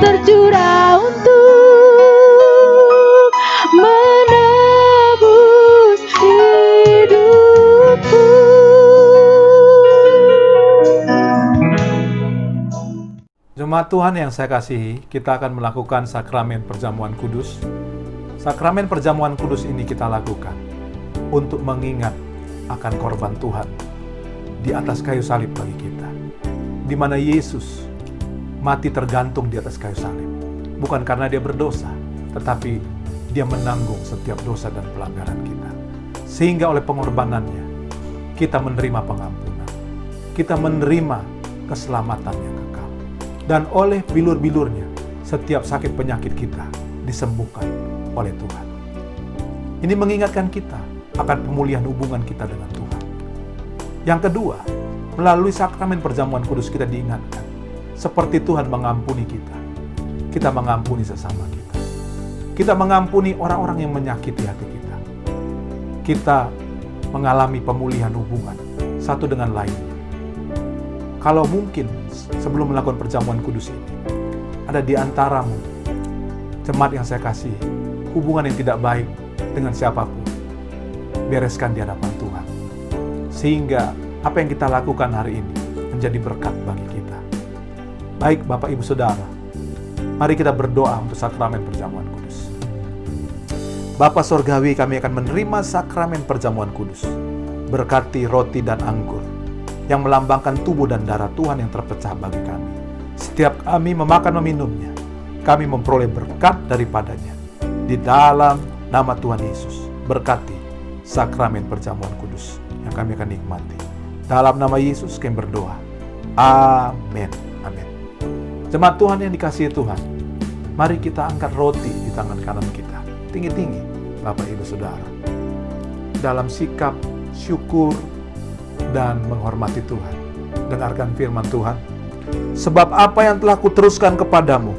Tercurah untuk menebus hidupku. Jemaat Tuhan yang saya kasihi, kita akan melakukan sakramen perjamuan kudus. Sakramen perjamuan kudus ini kita lakukan untuk mengingat akan korban Tuhan di atas kayu salib bagi kita, di mana Yesus mati tergantung di atas kayu salib, bukan karena Dia berdosa, tetapi Dia menanggung setiap dosa dan pelanggaran kita, sehingga oleh pengorbanannya kita menerima pengampunan, kita menerima keselamatan yang kekal, dan oleh bilur-bilurnya setiap sakit penyakit kita disembuhkan oleh Tuhan. Ini mengingatkan kita akan pemulihan hubungan kita dengan Tuhan. Yang kedua, melalui sakramen perjamuan kudus kita diingatkan, seperti Tuhan mengampuni kita, kita mengampuni sesama kita. Kita mengampuni orang-orang yang menyakiti hati kita. Kita mengalami pemulihan hubungan satu dengan lainnya. Kalau mungkin sebelum melakukan perjamuan kudus ini, ada di antaramu, jemaat yang saya kasihi, hubungan yang tidak baik dengan siapapun, bereskan di hadapan Tuhan. Sehingga apa yang kita lakukan hari ini menjadi berkat bagi kita. Baik Bapak Ibu Saudara, mari kita berdoa untuk sakramen perjamuan kudus. Bapa Sorgawi, kami akan menerima sakramen perjamuan kudus. Berkati roti dan anggur yang melambangkan tubuh dan darah Tuhan yang terpecah bagi kami. Setiap kami memakan meminumnya, kami memperoleh berkat daripadanya. Di dalam nama Tuhan Yesus, berkati sakramen perjamuan kudus yang kami akan nikmati. Dalam nama Yesus kami berdoa. Amin. Amin. Jemaat Tuhan yang dikasihi Tuhan, mari kita angkat roti di tangan kanan kita, tinggi-tinggi, Bapak Ibu Saudara, dalam sikap syukur dan menghormati Tuhan. Dengarkan firman Tuhan. Sebab apa yang telah kuteruskan kepadamu,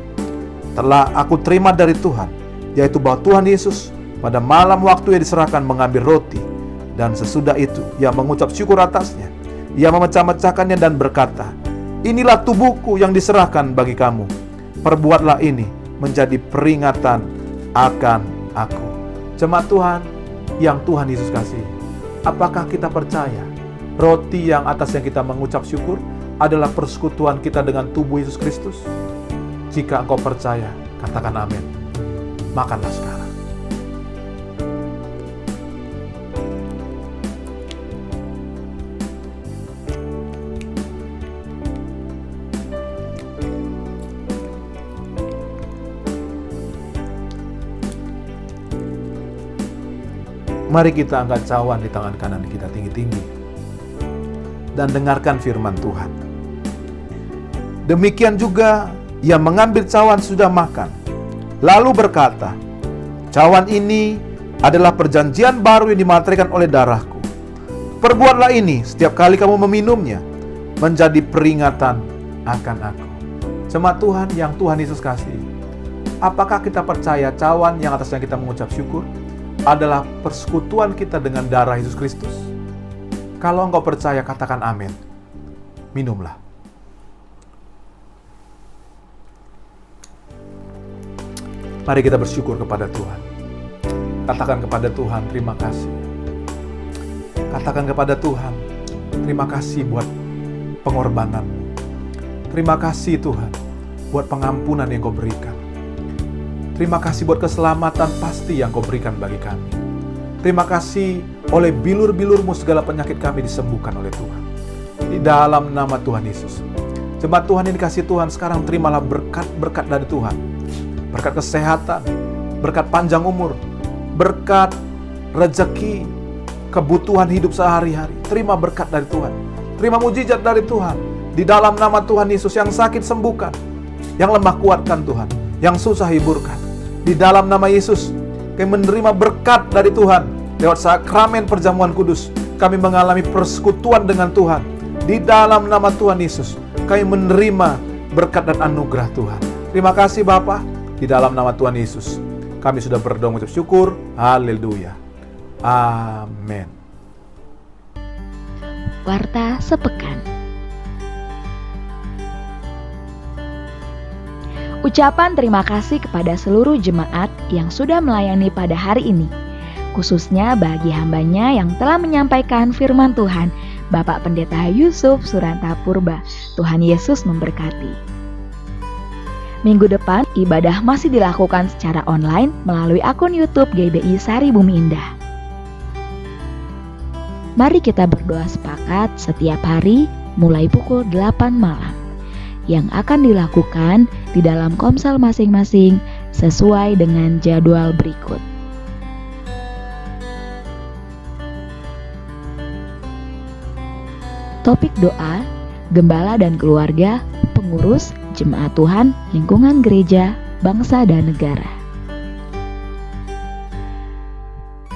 telah aku terima dari Tuhan, yaitu bahwa Tuhan Yesus pada malam waktu ia diserahkan mengambil roti, dan sesudah itu ia mengucap syukur atasnya. Ia memecah-mecahkannya dan berkata, inilah tubuhku yang diserahkan bagi kamu. Perbuatlah ini menjadi peringatan akan aku. Jemaat Tuhan yang Tuhan Yesus kasih, apakah kita percaya roti yang atas yang kita mengucap syukur adalah persekutuan kita dengan tubuh Yesus Kristus? Jika engkau percaya, katakan amin. Makanlah sekarang. Mari kita angkat cawan di tangan kanan kita tinggi-tinggi dan dengarkan firman Tuhan. Demikian juga ia mengambil cawan sudah makan, lalu berkata, cawan ini adalah perjanjian baru yang dimateraikan oleh darahku. Perbuatlah ini setiap kali kamu meminumnya, menjadi peringatan akan aku. Jemaat Tuhan yang Tuhan Yesus kasih, apakah kita percaya cawan yang atasnya kita mengucap syukur adalah persekutuan kita dengan darah Yesus Kristus? Kalau engkau percaya, katakan amin. Minumlah. Mari kita bersyukur kepada Tuhan. Katakan kepada Tuhan, terima kasih. Katakan kepada Tuhan, terima kasih buat pengorbanan-Mu. Terima kasih Tuhan buat pengampunan yang Kau berikan. Terima kasih buat keselamatan pasti yang Kau berikan bagi kami. Terima kasih oleh bilur-bilur-Mu segala penyakit kami disembuhkan oleh Tuhan. Di dalam nama Tuhan Yesus. Jemaat Tuhan yang dikasihi Tuhan, sekarang terimalah berkat-berkat dari Tuhan. Berkat kesehatan, berkat panjang umur, berkat rezeki, kebutuhan hidup sehari-hari. Terima berkat dari Tuhan. Terima mujizat dari Tuhan. Di dalam nama Tuhan Yesus, yang sakit sembuhkan, yang lemah kuatkan Tuhan, yang susah hiburkan. Di dalam nama Yesus, kami menerima berkat dari Tuhan. Lewat sakramen perjamuan kudus, kami mengalami persekutuan dengan Tuhan. Di dalam nama Tuhan Yesus, kami menerima berkat dan anugerah Tuhan. Terima kasih Bapa. Di dalam nama Tuhan Yesus, kami sudah berdoa mengucap syukur. Haleluya. Amin. Warta Sepekan. Ucapan terima kasih kepada seluruh jemaat yang sudah melayani pada hari ini, khususnya bagi hambanya yang telah menyampaikan firman Tuhan, Bapak Pendeta Yusuf Suranta Purba. Tuhan Yesus memberkati. Minggu depan, ibadah masih dilakukan secara online melalui akun YouTube GBI Sari Bumi Indah. Mari kita berdoa sepakat setiap hari mulai pukul 8 malam. Yang akan dilakukan di dalam komsel masing-masing sesuai dengan jadwal berikut. Topik doa, gembala dan keluarga, pengurus, jemaat Tuhan, lingkungan gereja, bangsa dan negara.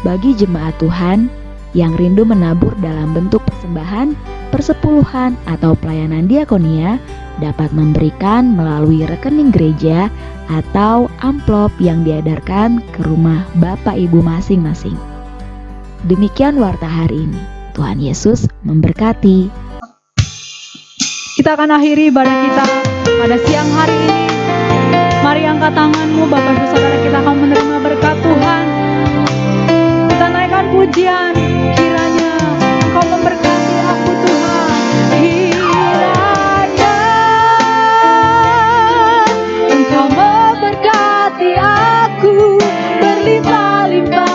Bagi jemaat Tuhan yang rindu menabur dalam bentuk persembahan, persepuluhan, atau pelayanan diakonia, dapat memberikan melalui rekening gereja atau amplop yang diedarkan ke rumah Bapak Ibu masing-masing. Demikian warta hari ini. Tuhan Yesus memberkati. Kita akan akhiri ibadah kita pada siang hari ini. Mari angkat tanganmu Bapak Ibu Saudara, kita akan menerima berkat Tuhan. Kita naikkan pujian, kiranya Engkau memberkati aku Tuhan. Kiranya Engkau memberkati aku berlimpah-limpah.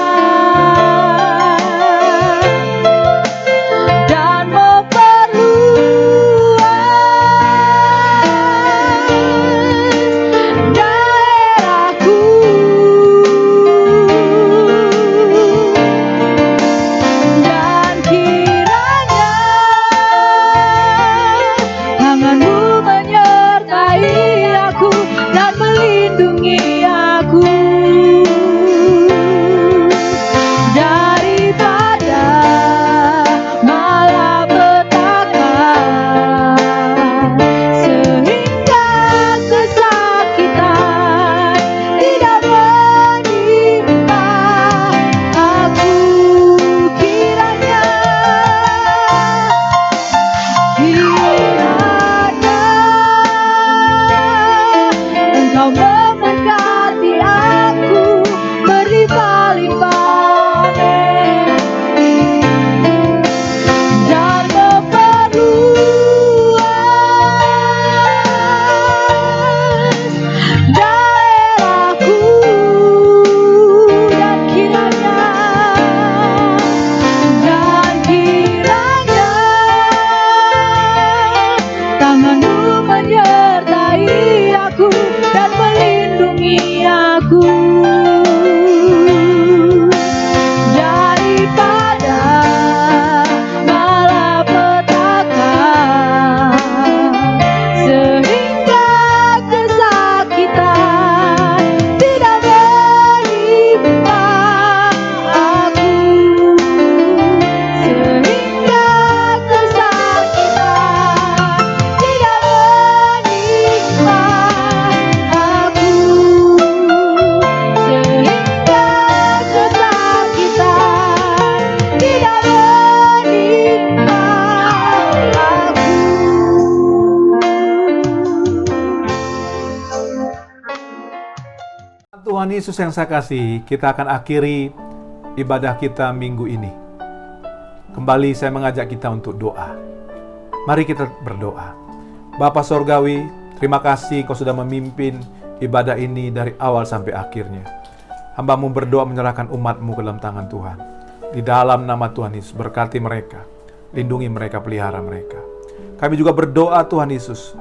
Tuhan Yesus yang saya kasihi, kita akan akhiri ibadah kita minggu ini. Kembali saya mengajak kita untuk doa. Mari kita berdoa. Bapa Sorgawi, terima kasih Kau sudah memimpin ibadah ini dari awal sampai akhirnya. Hamba-Mu berdoa menyerahkan umat-Mu ke dalam tangan Tuhan. Di dalam nama Tuhan Yesus, berkati mereka, lindungi mereka, pelihara mereka. Kami juga berdoa Tuhan Yesus,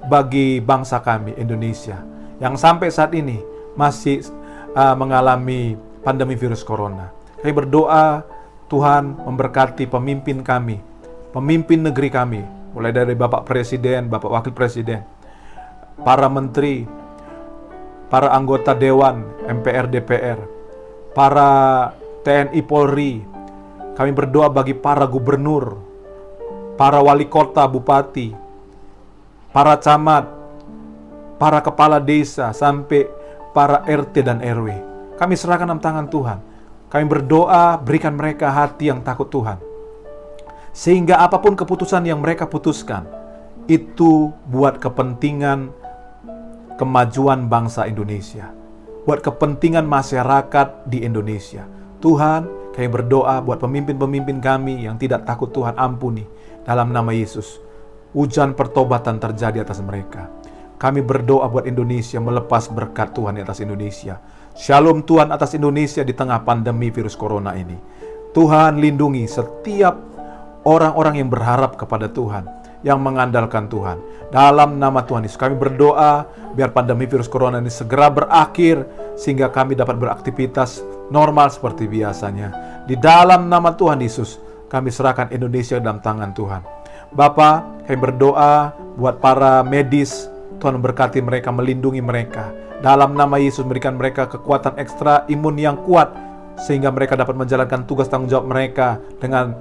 bagi bangsa kami, Indonesia, yang sampai saat ini masih mengalami pandemi virus corona. Kami berdoa Tuhan memberkati pemimpin kami, pemimpin negeri kami, mulai dari Bapak Presiden, Bapak Wakil Presiden, para menteri, para anggota Dewan, MPR, DPR, para TNI Polri. Kami berdoa bagi para gubernur, para wali kota, bupati, para camat, para kepala desa, sampai para RT dan RW. Kami serahkan dalam tangan Tuhan. Kami berdoa, berikan mereka hati yang takut Tuhan. Sehingga apapun keputusan yang mereka putuskan, itu buat kepentingan kemajuan bangsa Indonesia, buat kepentingan masyarakat di Indonesia. Tuhan, kami berdoa buat pemimpin-pemimpin kami yang tidak takut Tuhan, ampuni. Dalam nama Yesus, hujan pertobatan terjadi atas mereka. Kami berdoa buat Indonesia, melepas berkat Tuhan di atas Indonesia. Shalom Tuhan atas Indonesia di tengah pandemi virus corona ini. Tuhan lindungi setiap orang-orang yang berharap kepada Tuhan, yang mengandalkan Tuhan. Dalam nama Tuhan Yesus, kami berdoa biar pandemi virus corona ini segera berakhir, sehingga kami dapat beraktivitas normal seperti biasanya. Di dalam nama Tuhan Yesus, kami serahkan Indonesia dalam tangan Tuhan. Bapa, kami berdoa buat para medis, Tuhan memberkati mereka, melindungi mereka. Dalam nama Yesus, berikan mereka kekuatan ekstra imun yang kuat, sehingga mereka dapat menjalankan tugas tanggung jawab mereka dengan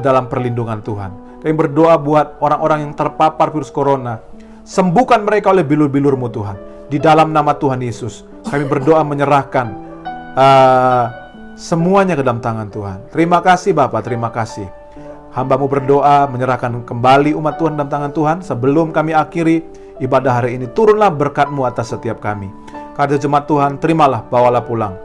dalam perlindungan Tuhan. Kami berdoa buat orang-orang yang terpapar virus corona, sembuhkan mereka oleh bilur-bilur-Mu Tuhan. Di dalam nama Tuhan Yesus, kami berdoa menyerahkan semuanya ke dalam tangan Tuhan. Terima kasih Bapa, terima kasih. Hamba-Mu berdoa menyerahkan kembali umat Tuhan dalam tangan Tuhan. Sebelum kami akhiri ibadah hari ini, turunlah berkat-Mu atas setiap kami. Karena jemaat Tuhan, terimalah, bawalah pulang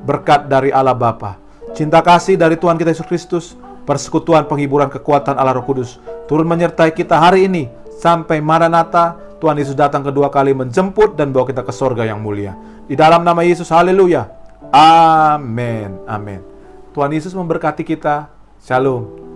berkat dari Allah Bapa, cinta kasih dari Tuhan kita Yesus Kristus, persekutuan penghiburan kekuatan Allah Roh Kudus turun menyertai kita hari ini sampai Maranatha, Tuhan Yesus datang kedua kali menjemput dan bawa kita ke sorga yang mulia. Di dalam nama Yesus, haleluya, amin, amin. Tuhan Yesus memberkati kita. Shalom.